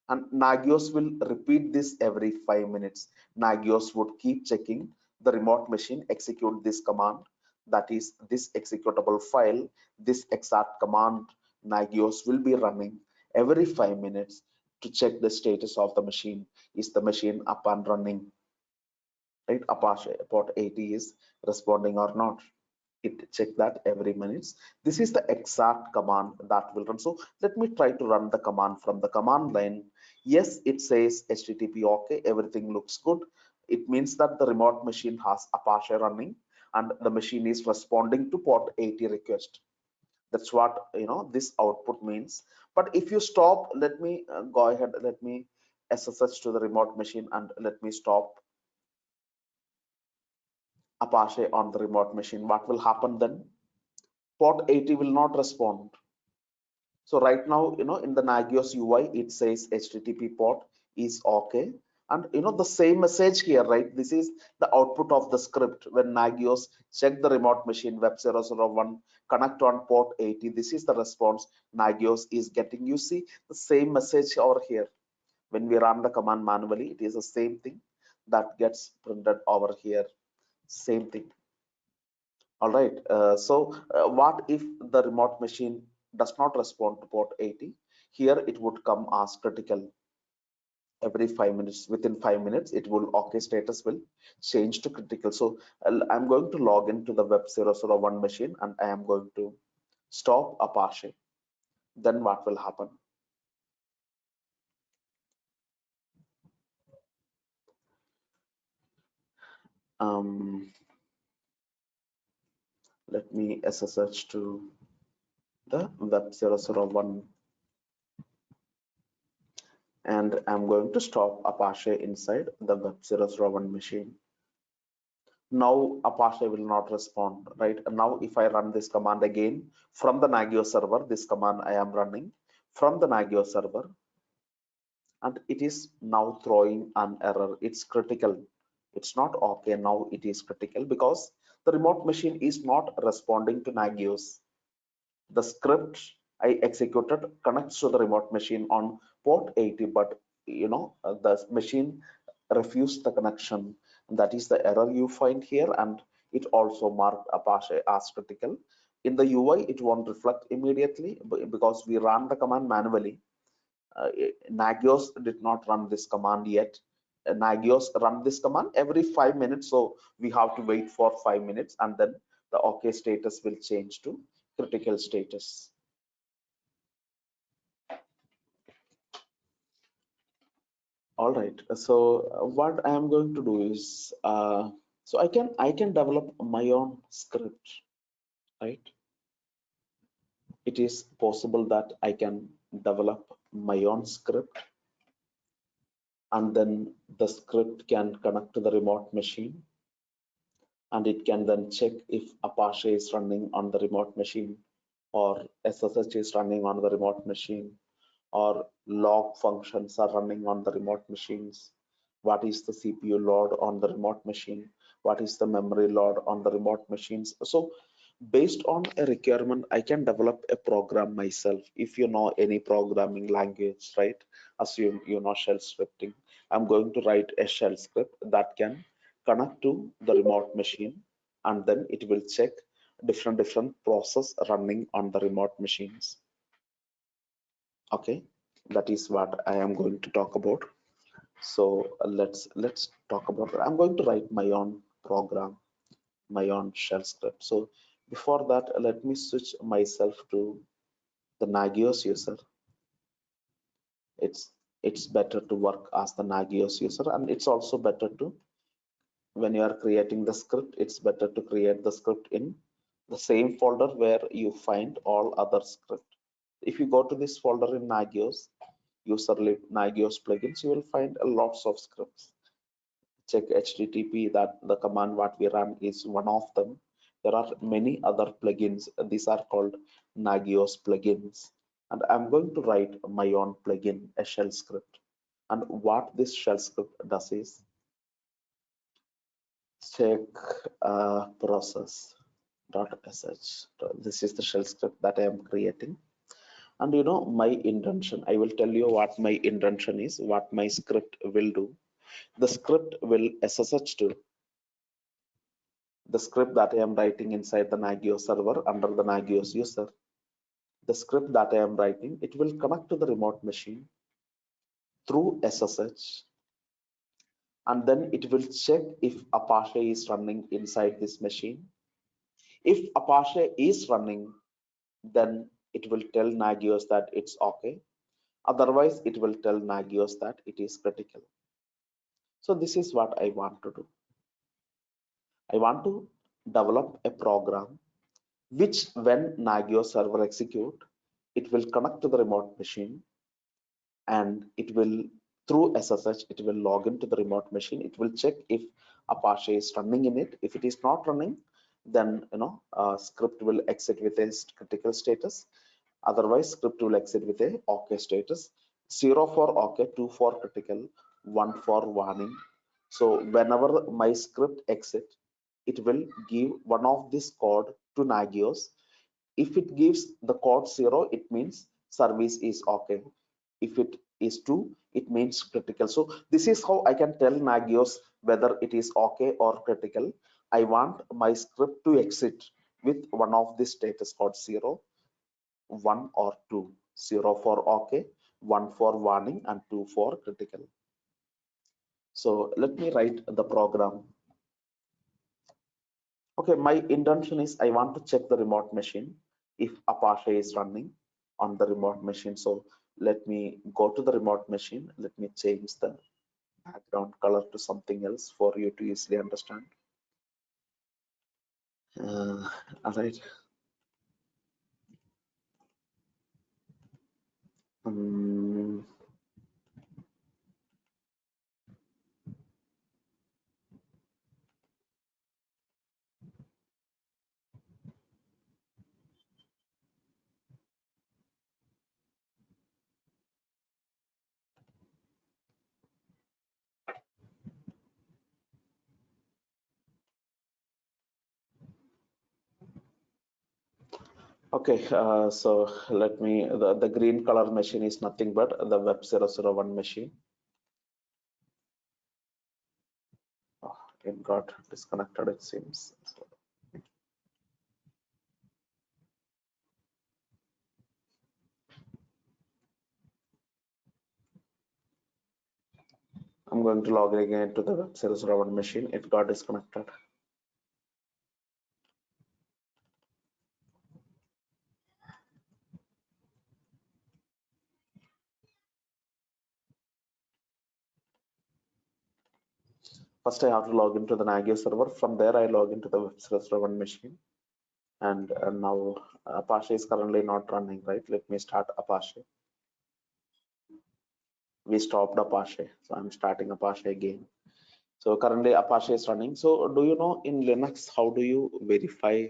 And Nagios will repeat this every 5 minutes. Nagios would keep checking the remote machine, execute this command, that is this executable file, this exact command Nagios will be running every 5 minutes to check the status of the machine. Is the machine up and running? Right? Apache port 80 is responding or not? It check that every minutes. This is the exact command that will run. So let me try to run the command from the command line. Yes, it says HTTP okay, everything looks good. It means that the remote machine has Apache running and the machine is responding to port 80 request. That's what this output means. But if you stop, let me go ahead, let me SSH to the remote machine and let me stop Apache on the remote machine. What will happen then? Port 80 will not respond. So right now, in the Nagios UI, it says HTTP port is okay. And the same message here, right? This is the output of the script when Nagios check the remote machine web001 connect on port 80. This is the response Nagios is getting. You see the same message over here. When we run the command manually, it is the same thing that gets printed over here. Same thing. All right. What if the remote machine does not respond to port 80? Here it would come as critical. Every 5 minutes, within 5 minutes, it will okay status will change to critical. So I'm going to log into the web001 machine and I am going to stop Apache. Then what will happen? Let me SSH to the web001 and I'm going to stop Apache inside the web001 machine. Now Apache will not respond, right? Now if I run this command again from the Nagios server, this command I am running from the Nagios server, and it is now throwing an error. It's critical. It's not okay. Now it is critical because the remote machine is not responding to Nagios. The script I executed connects to the remote machine on port 80, but the machine refused the connection. That is the error you find here, and it also marked Apache as critical. In the UI, it won't reflect immediately because we ran the command manually. Nagios did not run this command yet. Nagios run this command every 5 minutes, so we have to wait for 5 minutes, and then the OK status will change to critical status. All right. So what I am going to do is, so I can develop my own script, right? It is possible that I can develop my own script, and then the script can connect to the remote machine, and it can then check if Apache is running on the remote machine, or SSH is running on the remote machine, or log functions are running on the remote machines. What is the CPU load on the remote machine? What is the memory load on the remote machines? So based on a requirement, I can develop a program myself. If you know any programming language, right? Assume you know shell scripting. I'm going to write a shell script that can connect to the remote machine, and then it will check different process running on the remote machines. Okay, that is what I am going to talk about. So let's talk about it. I'm going to write my own program, my own shell script. So before that, let me switch myself to the Nagios user. It's better to work as the Nagios user, and it's also better to, when you are creating the script, it's better to create the script in the same folder where you find all other script. If you go to this folder in Nagios, Nagios plugins, you will find a lots of scripts. Check HTTP, that the command what we run is one of them. There are many other plugins. These are called Nagios plugins. And I'm going to write my own plugin, a shell script. And what this shell script does is check process dot sh. This is the shell script that I am creating. And you know, my intention, I will tell you what my intention is, what my script will do. The script will SSH to the script that I am writing inside the Nagios server under the Nagios user. The script that I am writing, it will connect to the remote machine through SSH, and then it will check if Apache is running inside this machine. If Apache is running, then it will tell Nagios that it's okay. Otherwise, it will tell Nagios that it is critical. So this is what I want to do. I want to develop a program which, when Nagios server execute, it will connect to the remote machine, and it will, through SSH, it will log into the remote machine. It will check if Apache is running in it. If it is not running, then script will exit with a critical status. Otherwise, script will exit with a OK status. 0 for OK, 2 for critical, 1 for warning. So whenever my script exit, it will give one of this code to Nagios. If it gives the code 0, it means service is okay. If it is 2, it means critical. So this is how I can tell Nagios whether it is okay or critical. I want my script to exit with one of this status code 0, 1 or 2. 0 for okay, 1 for warning, and 2 for critical. So let me write the program. Okay, my intention is I want to check the remote machine if Apache is running on the remote machine. So let me go to the remote machine. Let me change the background color to something else for you to easily understand. All right. Okay, so let me, the green color machine is nothing but the web001 machine. Oh, it got disconnected, it seems. So, I'm going to log in again to the web001 machine. It got disconnected. First, I have to log into the Nagios server. From there, I log into the web001 machine. And now Apache is currently not running, right? Let me start Apache. We stopped Apache, so I'm starting Apache again. So currently Apache is running. So do you know in Linux, how do you verify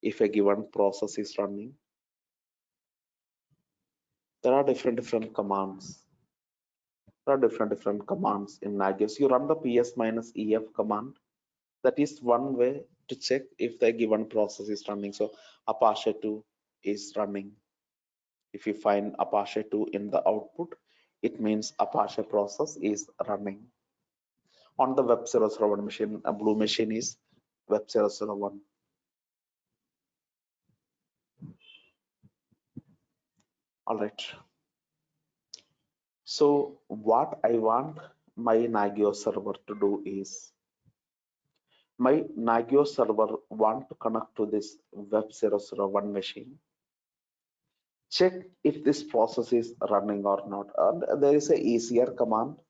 if a given process is running? There are different commands. There are different commands in Nagios. You run the ps-ef command. That is one way to check if the given process is running. So Apache 2 is running. If you find Apache 2 in the output, it means Apache process is running. On the web001 machine, a blue machine is web001. All right. So what I want my Nagios server to do is, my Nagios server want to connect to this web001 machine, check if this process is running or not. And there is a easier command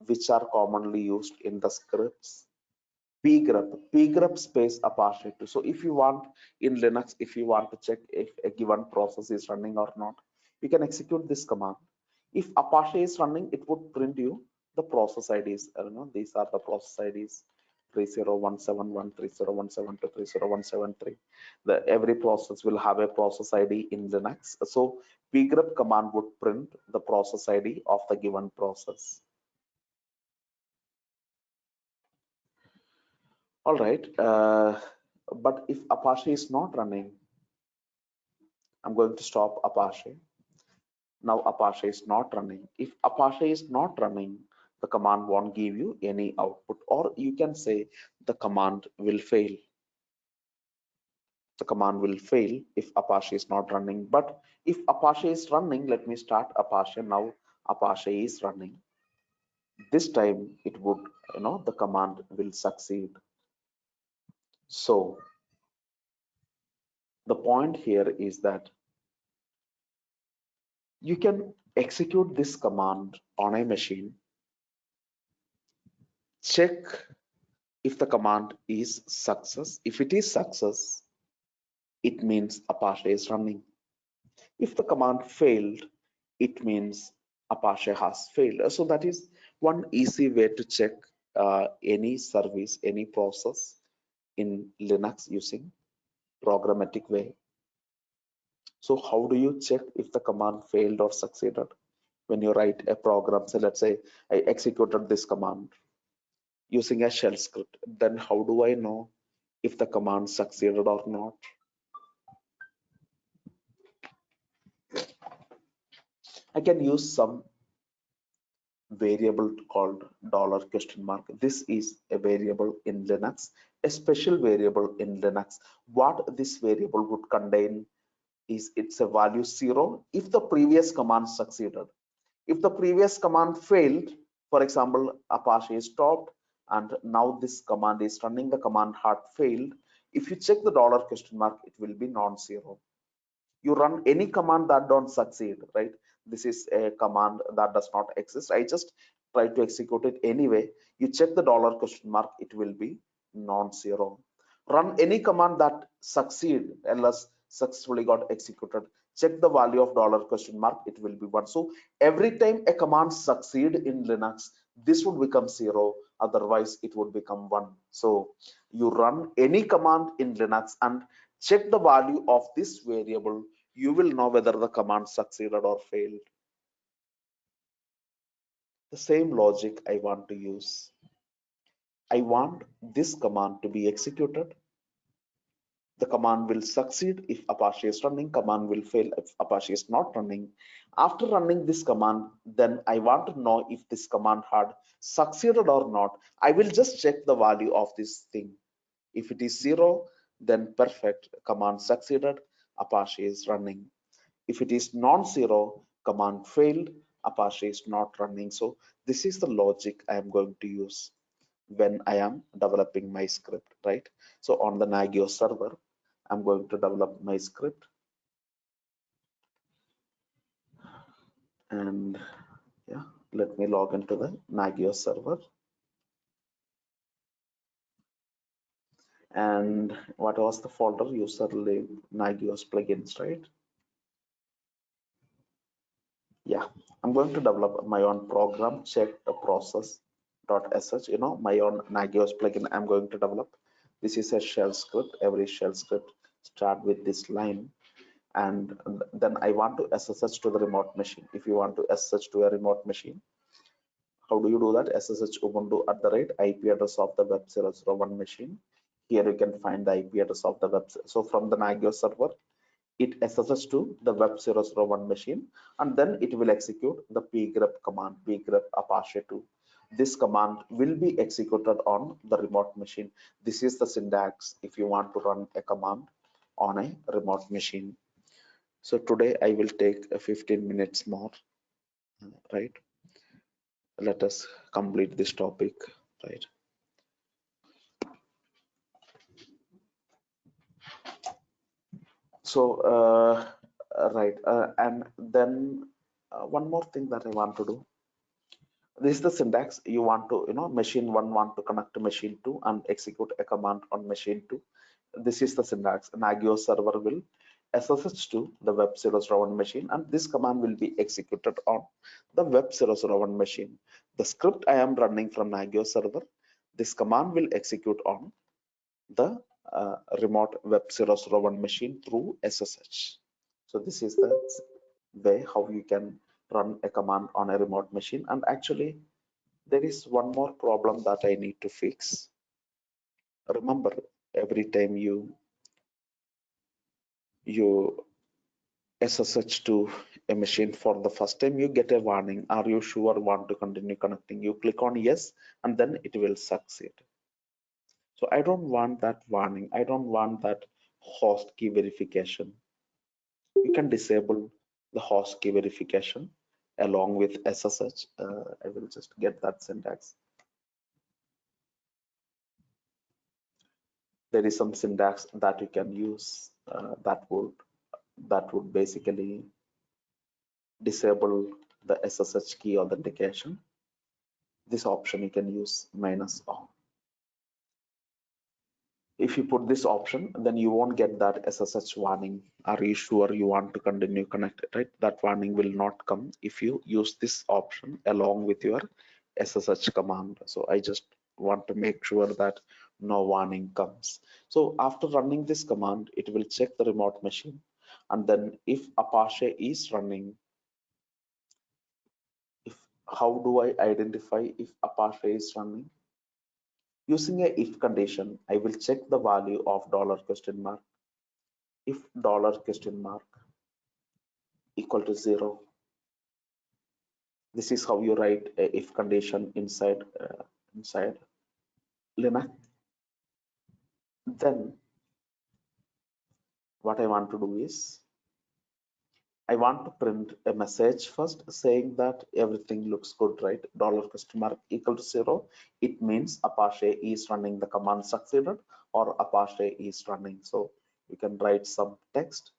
which are commonly used in the scripts. pgrep space Apache 2. So if you want in Linux, if you want to check if a given process is running or not, you can execute this command. If Apache is running, it would print you the process IDs. These are the process IDs: 30171, 30172, 30173. Every process will have a process ID in Linux. So pgrep command would print the process ID of the given process. All right, but if Apache is not running, I'm going to stop Apache. Now Apache is not running. If Apache is not running, the command won't give you any output, or you can say the command will fail. The command will fail if Apache is not running. But if Apache is running, let me start Apache. Now Apache is running. This time it would, the command will succeed. So the point here is that you can execute this command on a machine, check if the command is success. If it is success, it means Apache is running. If the command failed, it means Apache has failed. So that is one easy way to check any service, any process in Linux using programmatic way. So how do you check if the command failed or succeeded? When you write a program, so let's say I executed this command using a shell script, then how do I know if the command succeeded or not? I can use some variable called $? This is a variable in Linux, a special variable in Linux. What this variable would contain is, it's a value 0 if the previous command succeeded. If the previous command failed, for example, Apache is stopped and now this command is running, the command had failed. If you check the $? It will be non-zero. You run any command that don't succeed, right? This is a command that does not exist. I just try to execute it anyway. You check the $? It will be non-zero. Run any command that succeed, ls successfully got executed, check the value of $? It will be 1. So every time a command succeed in Linux, this would become 0, otherwise it would become 1. So you run any command in Linux and check the value of this variable, you will know whether the command succeeded or failed. The same logic I want to use. I want this command to be executed. The command will succeed if Apache is running, command will fail if Apache is not running. After running this command, then I want to know if this command had succeeded or not. I will just check the value of this thing. If it is 0, then perfect, command succeeded, Apache is running. If it is non-zero, command failed, Apache is not running. So this is the logic I am going to use when I am developing my script, right? So on the Nagios server, I'm going to develop my script, and yeah, let me log into the Nagios server. And what was the folder? User lib Nagios plugins, right? Yeah, I'm going to develop my own program, check the process.sh, my own Nagios plugin I'm going to develop. This is a shell script. Every shell script start with this line, and then I want to SSH to the remote machine. If you want to SSH to a remote machine, how do you do that? SSH Ubuntu @ IP address of the web001 machine. Here you can find the IP address of the web. So from the Nagios server, it SSH to the web001 machine, and then it will execute the pgrep command, pgrep Apache 2. This command will be executed on the remote machine. This is the syntax if you want to run a command on a remote machine. So today I will take 15 minutes more, right? let us complete this topic, right? So and then one more thing that I want to do. This is the syntax. You want to, machine 1 want to connect to machine 2 and execute a command on machine 2. This is the syntax. Nagios server will SSH to the web 001 machine, and this command will be executed on the web 001 machine. The script I am running from Nagios server, this command will execute on the remote web 001 machine through SSH. So this is the way how you can run a command on a remote machine. And actually there is one more problem that I need to fix. Remember, every time you SSH to a machine for the first time, you get a warning. Are you sure want to continue connecting? You click on yes, and then it will succeed. So I don't want that warning. I don't want that host key verification. You can disable the host key verification along with SSH. I will just get that syntax. There is some syntax that you can use that would basically disable the SSH key authentication. This option you can use -on. If you put this option, then you won't get that SSH warning. Are you sure you want to continue connected, right? That warning will not come if you use this option along with your SSH command. So I just want to make sure that no warning comes. So after running this command, it will check the remote machine, and then if Apache is running, how do I identify if Apache is running? Using a if condition, I will check the value of $? If $? Equal to 0. This is how you write a if condition inside Linux. Then what I want to do is I want to print a message first saying that everything looks good, right? $? Equal to 0. It means Apache is running, the command succeeded, or Apache is running. So you can write some text.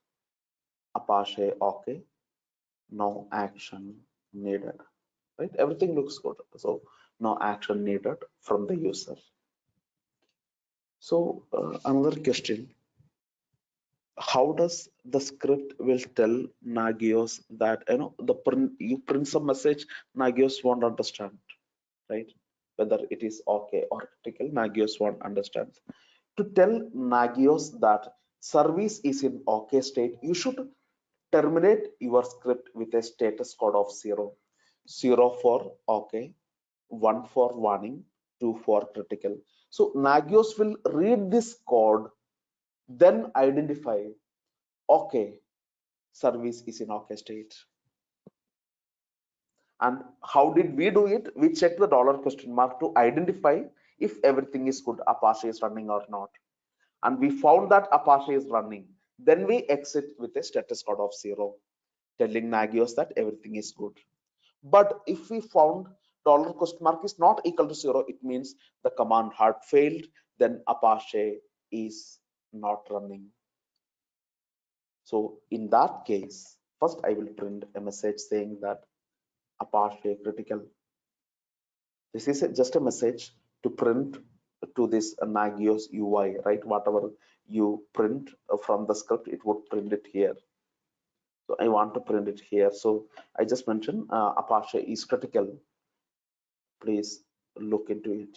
Apache okay, no action needed, right? Everything looks good, so no action needed from the user. So another question, how does the script will tell Nagios that you print some message, Nagios won't understand, right? Whether it is okay or critical, Nagios won't understand. To tell Nagios that service is in okay state, you should terminate your script with a status code of 0. 0 for okay, 1 for warning, 2 for critical. So Nagios will read this code, then identify, okay, service is in okay state. And how did we do it? We checked the $? To identify if everything is good, Apache is running or not. And we found that Apache is running. Then we exit with a status code of 0, telling Nagios that everything is good. But if we found $? Is not equal to 0, it means the command had failed, then Apache is not running. So in that case, first I will print a message saying that Apache critical. This is just a message to print to this Nagios UI, right? Whatever you print from the script, it would print it here. So I want to print it here. So I just mentioned Apache is critical. Please look into it.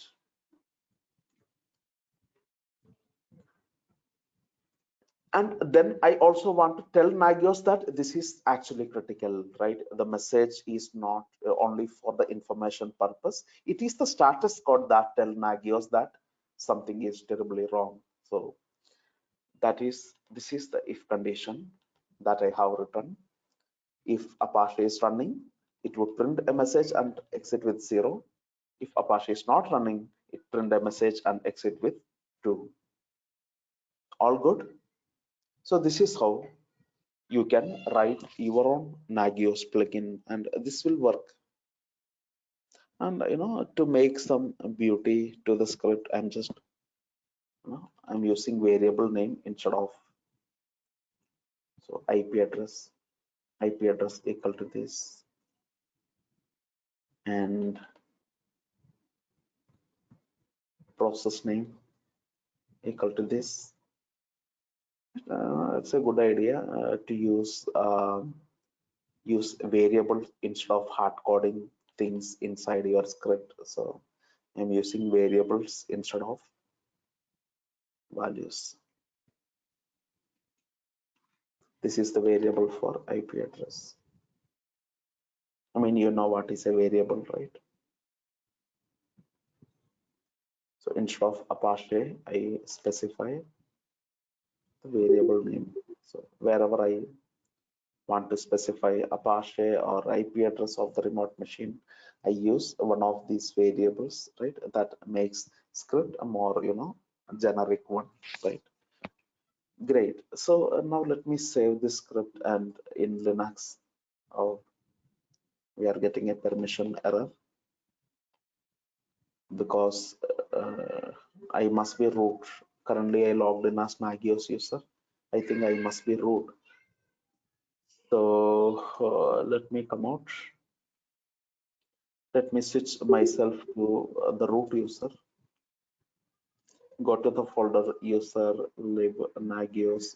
And then I also want to tell Nagios that this is actually critical, right? The message is not only for the information purpose. It is the status code that tell Nagios that something is terribly wrong. So this is the if condition that I have written. If Apache is running, it would print a message and exit with 0. If Apache is not running, it print a message and exit with 2. All good? So this is how you can write your own Nagios plugin, and this will work. And to make some beauty to the script, I'm just I'm using variable name instead of, so IP address equal to this, and process name equal to this. It's a good idea to use variables instead of hard coding things inside your script. So I'm using variables instead of values. This is the variable for IP address. I mean, you know what is a variable, right? So instead of Apache, I specify the variable name. So wherever I want to specify Apache or IP address of the remote machine, I use one of these variables, right? That makes script a more, generic one, right? Great. So now let me save this script, and in Linux, oh, we are getting a permission error because I must be root. Currently, I logged in as Nagios user. I think I must be root. So let me come out. Let me switch myself to the root user. Go to the folder user lib Nagios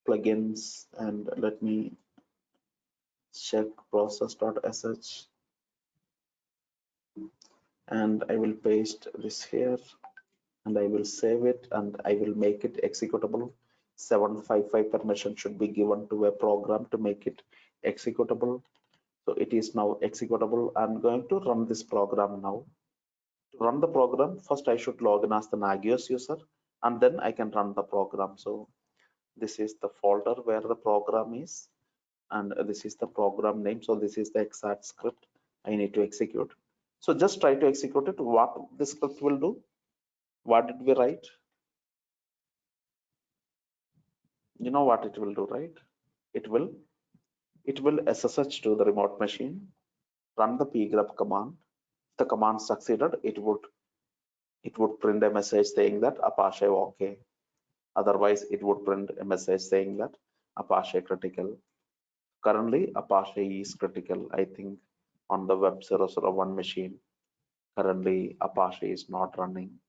plugins, and let me check process.sh, and I will paste this here, and I will save it, and I will make it executable. 755 permission should be given to a program to make it executable. So it is now executable. I'm going to run this program now. To run the program, first I should log in as the Nagios user, and then I can run the program. So this is the folder where the program is, and this is the program name. So this is the exact script I need to execute. So just try to execute it. What this script will do? What did we write? You know what it will do, right? It will SSH to the remote machine, run the pgrep command. If the command succeeded, it would print a message saying that Apache okay. Otherwise, it would print a message saying that Apache critical. Currently, Apache is critical. I think on the web 001 machine, currently Apache is not running.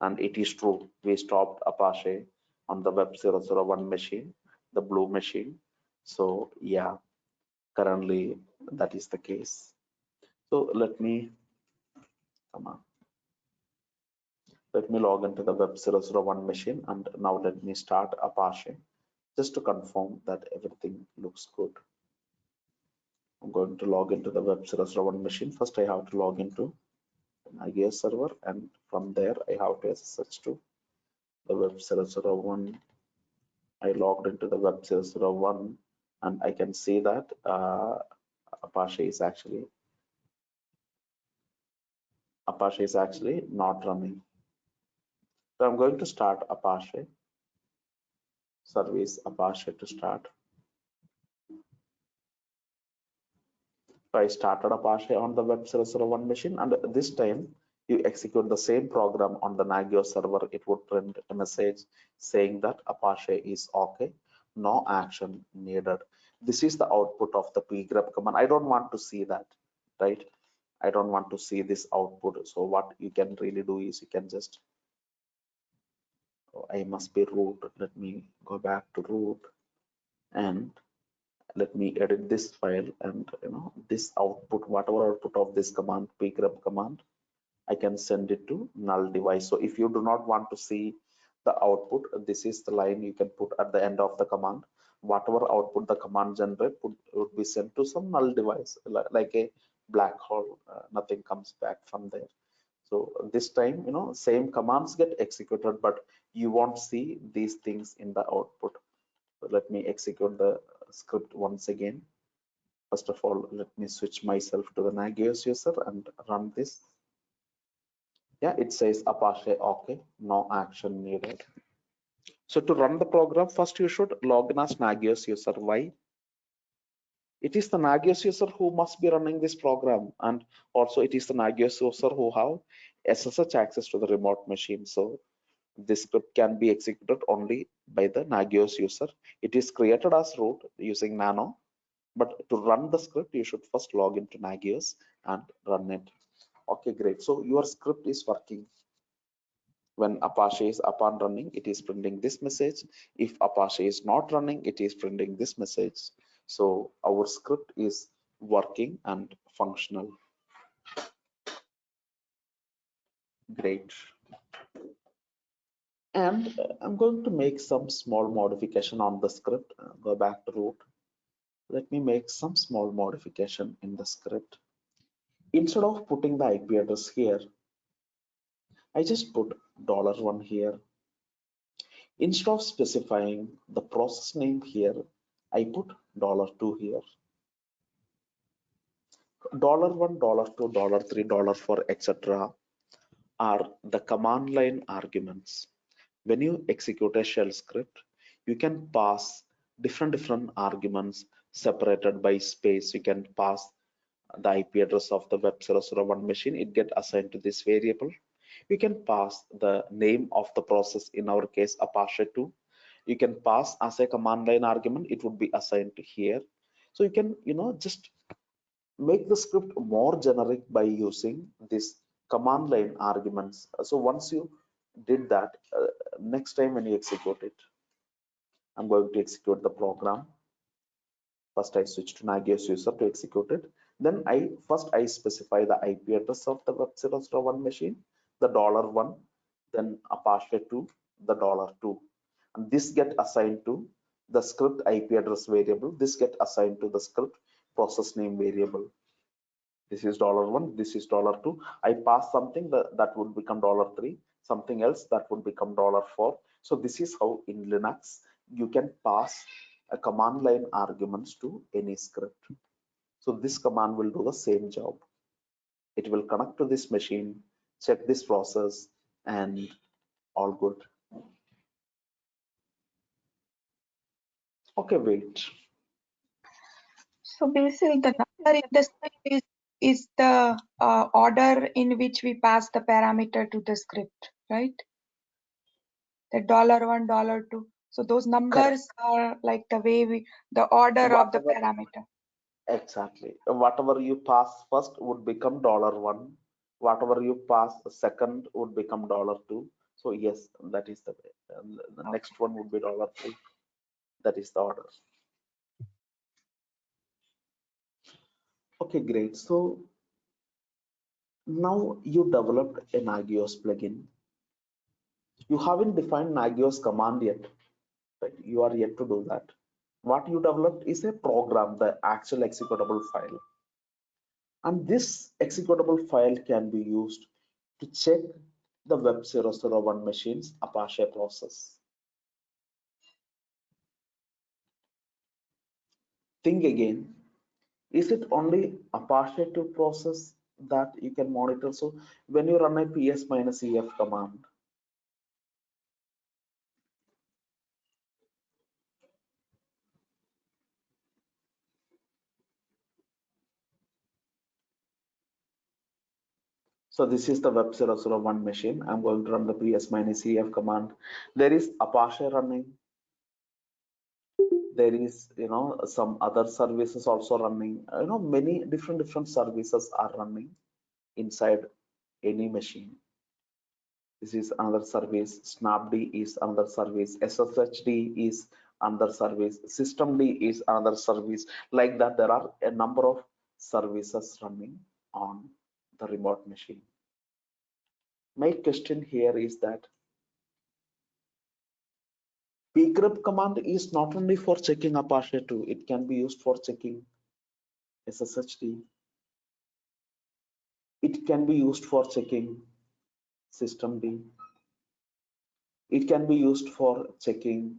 And it is true, we stopped Apache on the web 001 machine, the blue machine. So yeah, currently that is the case. So let me log into the web 001 machine, and now let me start Apache just to confirm that everything looks good. I'm going to log into the web 001 machine. First, I have to log into Nagios server, and from there I have to SSH to the web 001. I logged into the web 001, and I can see that Apache is actually not running. So I'm going to start Apache service, Apache to start. So I started Apache on the web 001 machine, and this time you execute the same program on the Nagios server, it would print a message saying that Apache is okay, no action needed. This is the output of the pgrep command. I don't want to see that, right? I don't want to see this output. So what you can really do is you can just, I must be root. Let me go back to root, and let me edit this file, and this output, whatever output of this command, pgrep command, I can send it to null device. So if you do not want to see the output, this is the line you can put at the end of the command. Whatever output the command generate would be sent to some null device, like a black hole. Nothing comes back from there. So this time, same commands get executed, but you won't see these things in the output. So let me execute the script once again. First of all, let me switch myself to the Nagios user and run this. Yeah, it says Apache okay, no action needed. So to run the program, first you should log in as Nagios user. Why? It is the Nagios user who must be running this program, and also it is the Nagios user who have SSH access to the remote machine. So this script can be executed only by the Nagios user. It is created as root using nano, but to run the script, you should first log into Nagios and run it. Okay, great. So your script is working. When Apache is up and running, it is printing this message. If Apache is not running, it is printing this message. So our script is working and functional. Great. And I'm going to make some small modification on the script. Go back to root. Let me make some small modification in the script. Instead of putting the IP address here, I just put $1 here. Instead of specifying the process name here, I put $2 here. $1, $2, $3, $4, etc. are the command line arguments. When you execute a shell script, you can pass different arguments separated by space. You can pass the IP address of the web 001 machine, it get assigned to this variable. You can pass the name of the process, in our case Apache 2. You can pass as a command line argument, it would be assigned to here. So you can just make the script more generic by using this command line arguments. So once you did that, next time when you execute it, I'm going to execute the program. First I switch to Nagios user to execute it. Then I specify the IP address of the web 001 machine, the $1, then Apache 2, the $2. And this get assigned to the script IP address variable. This get assigned to the script process name variable. This is $1, this is $2. I pass something that would become $3, something else that would become $4. So this is how in Linux you can pass a command line arguments to any script. So this command will do the same job. It will connect to this machine, check this process, and all good. Okay, wait. So basically, the number in the script is the order in which we pass the parameter to the script, right? The $1, $2. So those numbers are like the way the order of the parameter. Exactly. Whatever you pass first would become $1. Whatever you pass second would become $2. So yes, that is the way. And the next one would be $3. That is the order. Okay, great. So now you developed a Nagios plugin. You haven't defined Nagios command yet, right? You are yet to do that. What you developed is a program, the actual executable file. And this executable file can be used to check the web 001 machine's Apache process. Think again, is it only Apache 2 process that you can monitor? So when you run a ps-ef command, so this is the web 001 machine. I'm going to run the ps-ef command. There is Apache running. There is some other services also running. Many different services are running inside any machine. This is another service. Snapd is another service. SSHD is another service. Systemd is another service. Like that, there are a number of services running on the remote machine. My question here is that pgrep command is not only for checking Apache 2, it can be used for checking SSHD. It can be used for checking systemd. It can be used for checking,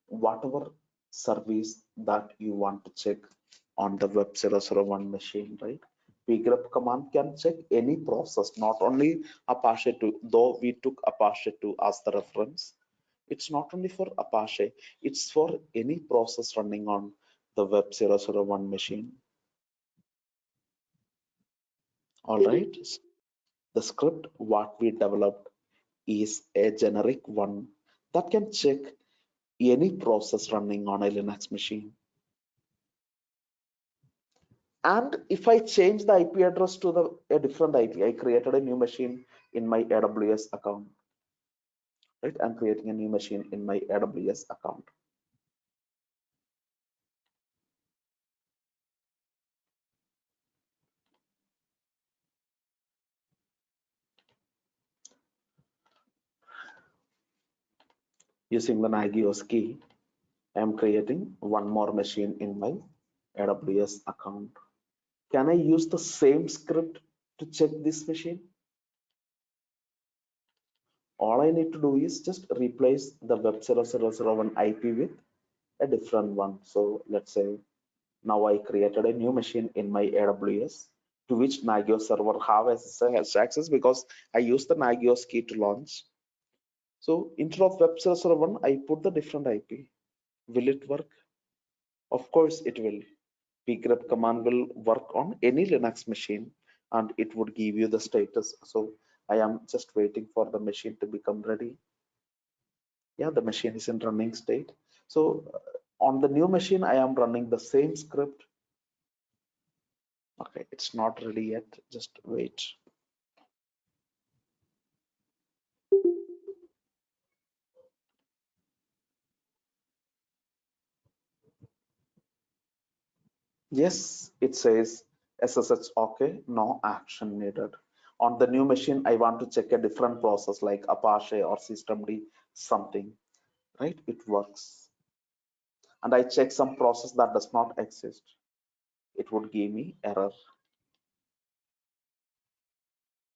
whatever service that you want to check on the web 001 machine, right? pgrep command can check any process, not only Apache 2, though we took Apache 2 as the reference. It's not only for Apache, it's for any process running on the web 001 machine. All right, the script what we developed is a generic one that can check any process running on a Linux machine. And if I change the IP address to a different IP, I created a new machine in my AWS account. Right, I'm creating a new machine in my AWS account. Using the Nagios key, I'm creating one more machine in my AWS account. Can I use the same script to check this machine? All I need to do is just replace the web 0001 IP with a different one. So let's say now I created a new machine in my AWS to which Nagios server has access because I used the Nagios key to launch. So instead of web 001, I put the different IP. Will it work? Of course it will. pgrep command will work on any Linux machine and it would give you the status. So I am just waiting for the machine to become ready. Yeah, the machine is in running state. So on the new machine, I am running the same script. Okay, it's not ready yet. Just wait. Yes, it says SSH okay, no action needed. On the new machine, I want to check a different process like Apache or systemd something, right? It works. And I check some process that does not exist. It would give me error.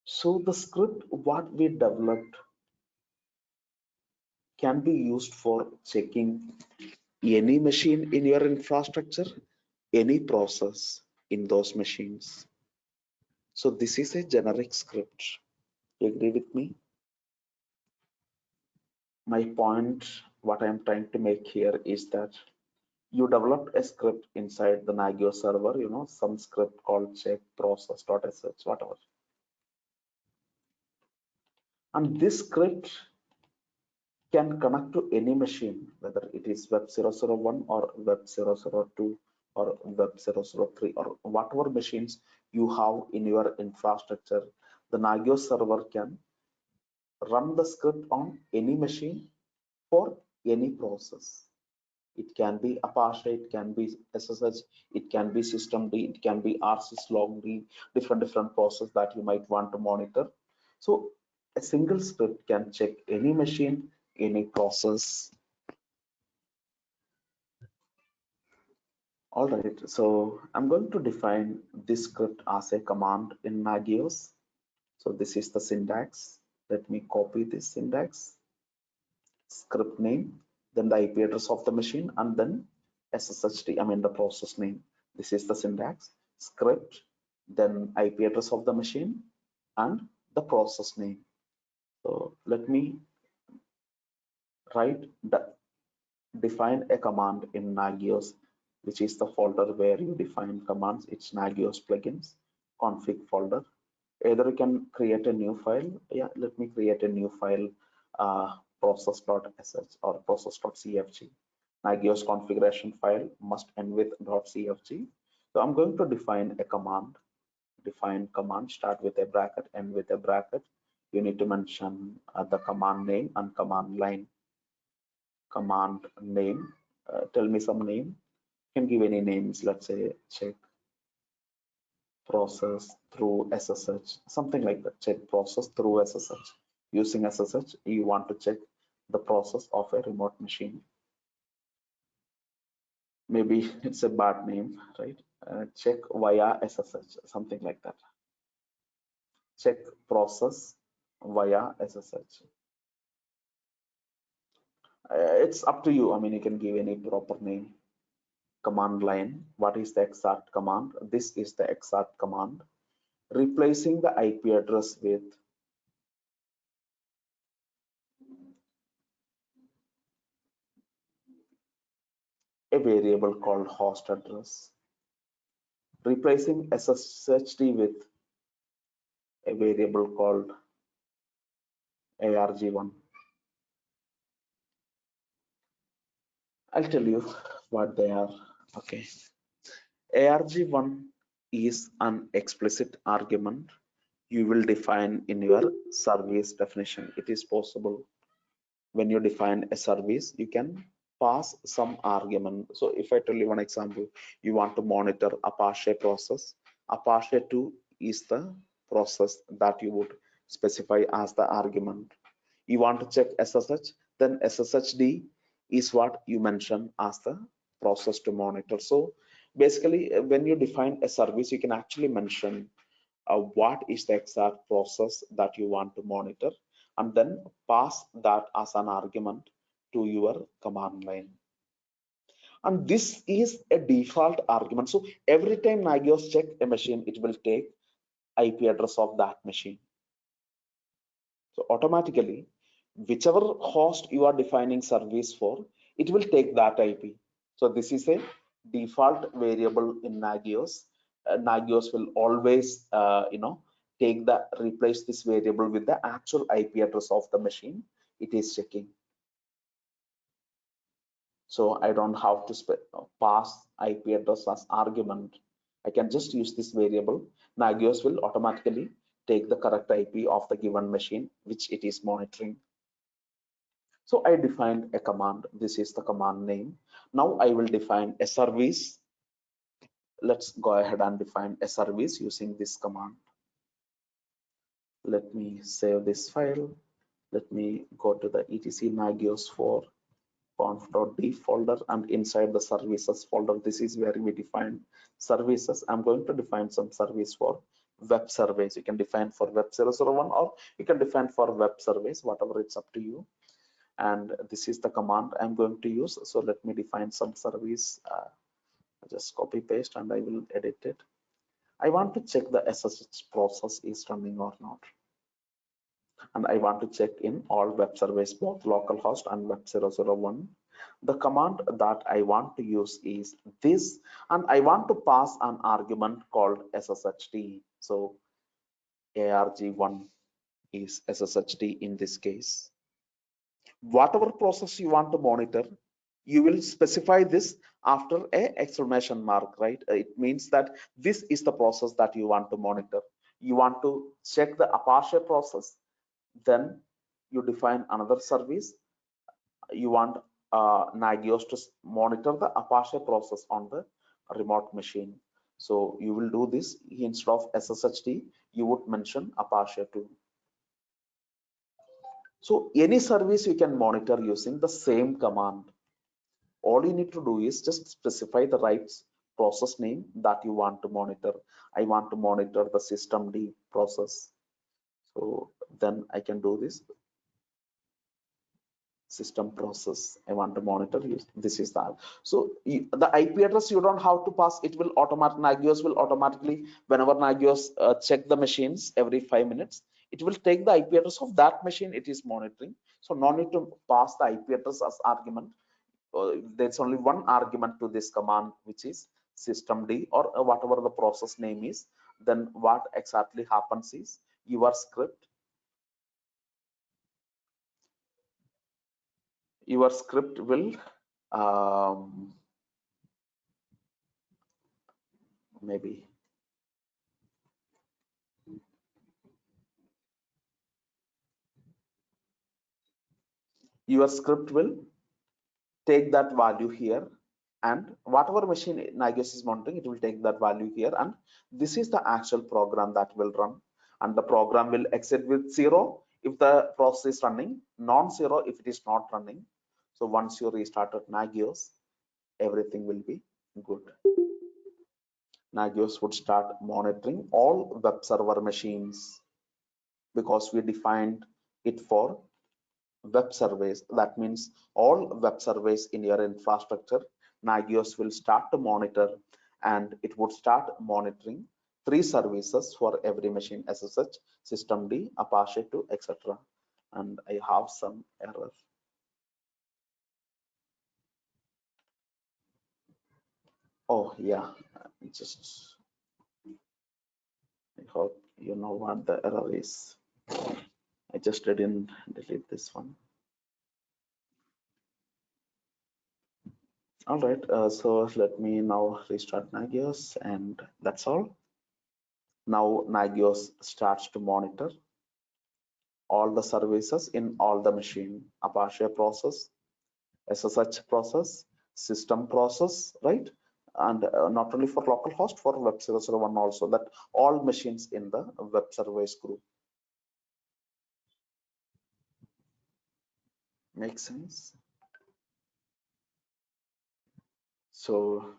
So the script what we developed can be used for checking any machine in your infrastructure, any process in those machines. So this is a generic script. You agree with me? My point, what I'm trying to make here is that you developed a script inside the Nagios server, some script called check process.sh, whatever. And this script can connect to any machine, whether it is web 001 or web 002 or web 003 or whatever machines you have in your infrastructure. The Nagios server can run the script on any machine for any process. It can be Apache, it can be SSH, it can be systemd, it can be rsyslogd, different process that you might want to monitor. So a single script can check any machine, any process. All right, so I'm going to define this script as a command in Nagios. So this is the syntax. Let me copy this syntax. Script name, then the IP address of the machine, and then SSHD, the process name. This is the syntax. Script, then IP address of the machine, and the process name. So let me define a command in Nagios, which is the folder where you define commands. It's Nagios plugins config folder. Either you can create a new file. Yeah, let me create a new file, process.sh or process.cfg. Nagios configuration file must end with .cfg. So I'm going to define a command. Define command, start with a bracket, end with a bracket. You need to mention the command name and command line. Command name, tell me some name. You can give any names, let's say check process through SSH, something like that. Check process through SSH. Using SSH, you want to check the process of a remote machine. Maybe it's a bad name, right? Check via SSH, something like that. Check process via SSH. It's up to you. You can give any proper name. Command line, what is the exact command? This is the exact command. Replacing the IP address with a variable called host address, replacing SSHD with a variable called arg1. I'll tell you what they are. Okay, arg1 is an explicit argument you will define in your service definition. It is possible when you define a service, you can pass some argument. So if I tell you one example, you want to monitor Apache process, Apache 2 is the process that you would specify as the argument. You want to check SSH, then SSHD is what you mention as the process to monitor. So basically, when you define a service, you can actually mention what is the exact process that you want to monitor, and then pass that as an argument to your command line. And this is a default argument. So every time Nagios check a machine, it will take IP address of that machine. So automatically, whichever host you are defining service for, it will take that IP. So this is a default variable in Nagios. Nagios will always, replace this variable with the actual IP address of the machine it is checking. So I don't have to pass IP address as argument. I can just use this variable. Nagios will automatically take the correct IP of the given machine which it is monitoring. So I defined a command. This is the command name. Now I will define a service. Let's go ahead and define a service using this command. Let me save this file. Let me go to the etc nagios for conf.d folder, and inside the services folder, this is where we define services. I'm going to define some service for web surveys. You can define for web 001 or you can define for web surveys, whatever, it's up to you. And this is the command I'm going to use. So let me define some service. Just copy paste and I will edit it. I want to check the SSH process is running or not. And I want to check in all web surveys, both localhost and web 001. The command that I want to use is this, and I want to pass an argument called SSHD. So arg1 is SSHD in this case. Whatever process you want to monitor, you will specify this after a exclamation mark, right? It means that this is the process that you want to monitor. You want to check the Apache process, then you define another service. You want Nagios to monitor the Apache process on the remote machine. So you will do this. Instead of SSHD, you would mention Apache 2. So any service you can monitor using the same command. All you need to do is just specify the right process name that you want to monitor. I want to monitor the systemd process. So then I can do this. System process I want to monitor. This is that. So the IP address you don't have to pass. It will Nagios will automatically, whenever Nagios check the machines every 5 minutes, it will take the IP address of that machine it is monitoring. So no need to pass the IP address as argument. There's only one argument to this command, which is systemd or whatever the process name is. Then what exactly happens is your script will maybe your script will take that value here, and whatever machine Nagios is monitoring, it will take that value here, and this is the actual program that will run, and the program will exit with 0 if the process is running, non-zero if it is not running. So once you restarted Nagios, everything will be good. Nagios would start monitoring all web server machines because we defined it for web surveys. That means all web surveys in your infrastructure, Nagios will start to monitor, and it would start monitoring 3 services for every machine: SSH, systemd, Apache 2, etc. And I have some error. Oh yeah, just I hope you know what the error is. I just didn't delete this one. All right, so let me now restart Nagios, and that's all. Now Nagios starts to monitor all the services in all the machine, Apache process, SSH process, system process, right? And not only for localhost, for web server 1 also, that all machines in the web service group. Makes sense? So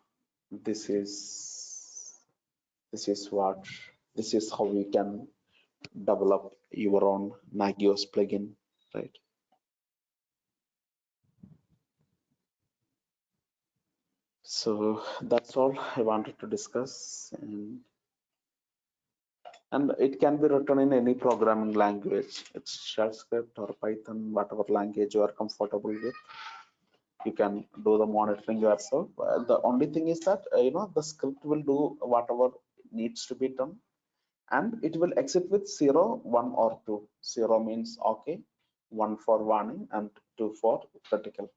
this is how we can develop your own Nagios plugin, right? So that's all I wanted to discuss, and it can be written in any programming language. It's shell script or Python, whatever language you are comfortable with. You can do the monitoring yourself. The only thing is that the script will do whatever needs to be done, and it will exit with 0, 1 or 2. 0 means okay, 1 for warning, and 2 for critical.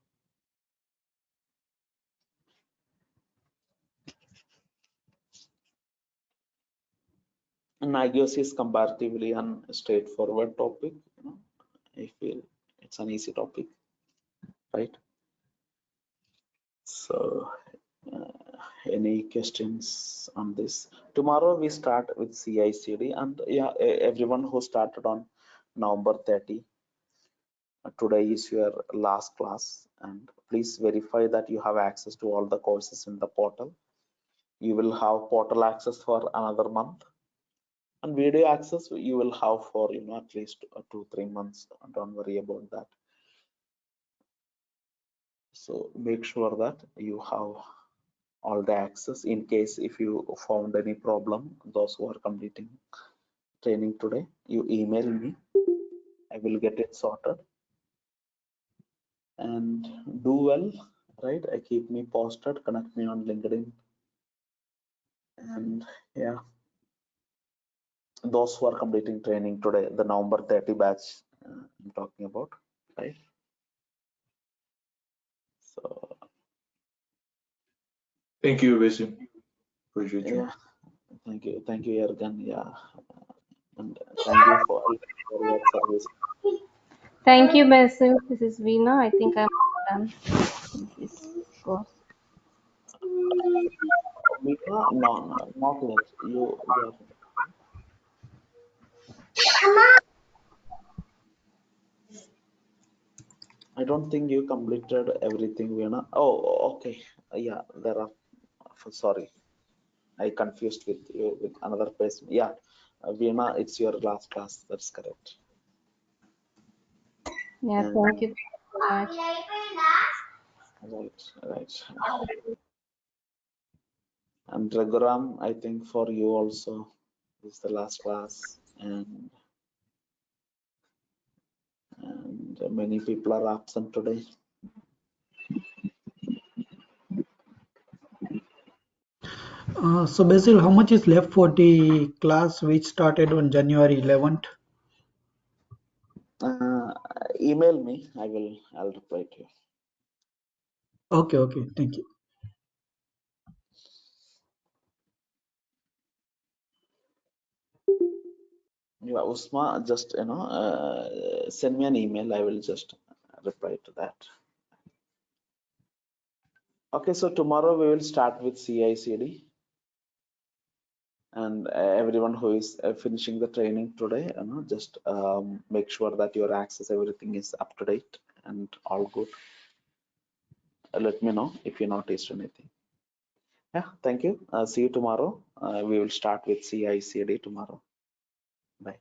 Nagios is comparatively a straightforward topic. I feel it's an easy topic, right? So any questions on this? Tomorrow we start with CI/CD, and yeah, everyone who started on November 30, today is your last class, and please verify that you have access to all the courses in the portal. You will have portal access for another month, and video access you will have for at least 2-3 months. Don't worry about that. So make sure that you have all the access in case if you found any problem. Those who are completing training today, you email me, I will get it sorted. And do well, right? I keep me posted, connect me on LinkedIn. And yeah, those who are completing training today, the November 30 batch I'm talking about, right? So thank you, Basim. Appreciate you. yeah, thank you, Ergan. Yeah, and thank you for your service. Thank you, Basil. This is Veena. I think I'm done with this course. Mika, no, not yet. You are. I don't think you completed everything, Veena. Oh, okay. Yeah, there are. Sorry, I confused with you with another person. Yeah, Veena, it's your last class. That's correct. Yeah, And thank you so much. right. And Raghuram, I think for you also is the last class, and many people are absent today. So Basil, how much is left for the class which started on January 11th? Email me. I'll reply to you. Okay, thank you. Yeah, Usma, just send me an email. I will just reply to that. Okay, so tomorrow we will start with CI/CD, and everyone who is finishing the training today, just make sure that your access, everything is up to date and all good. Let me know if you noticed anything. Yeah, thank you. See you tomorrow. We will start with CI/CD tomorrow. Bye.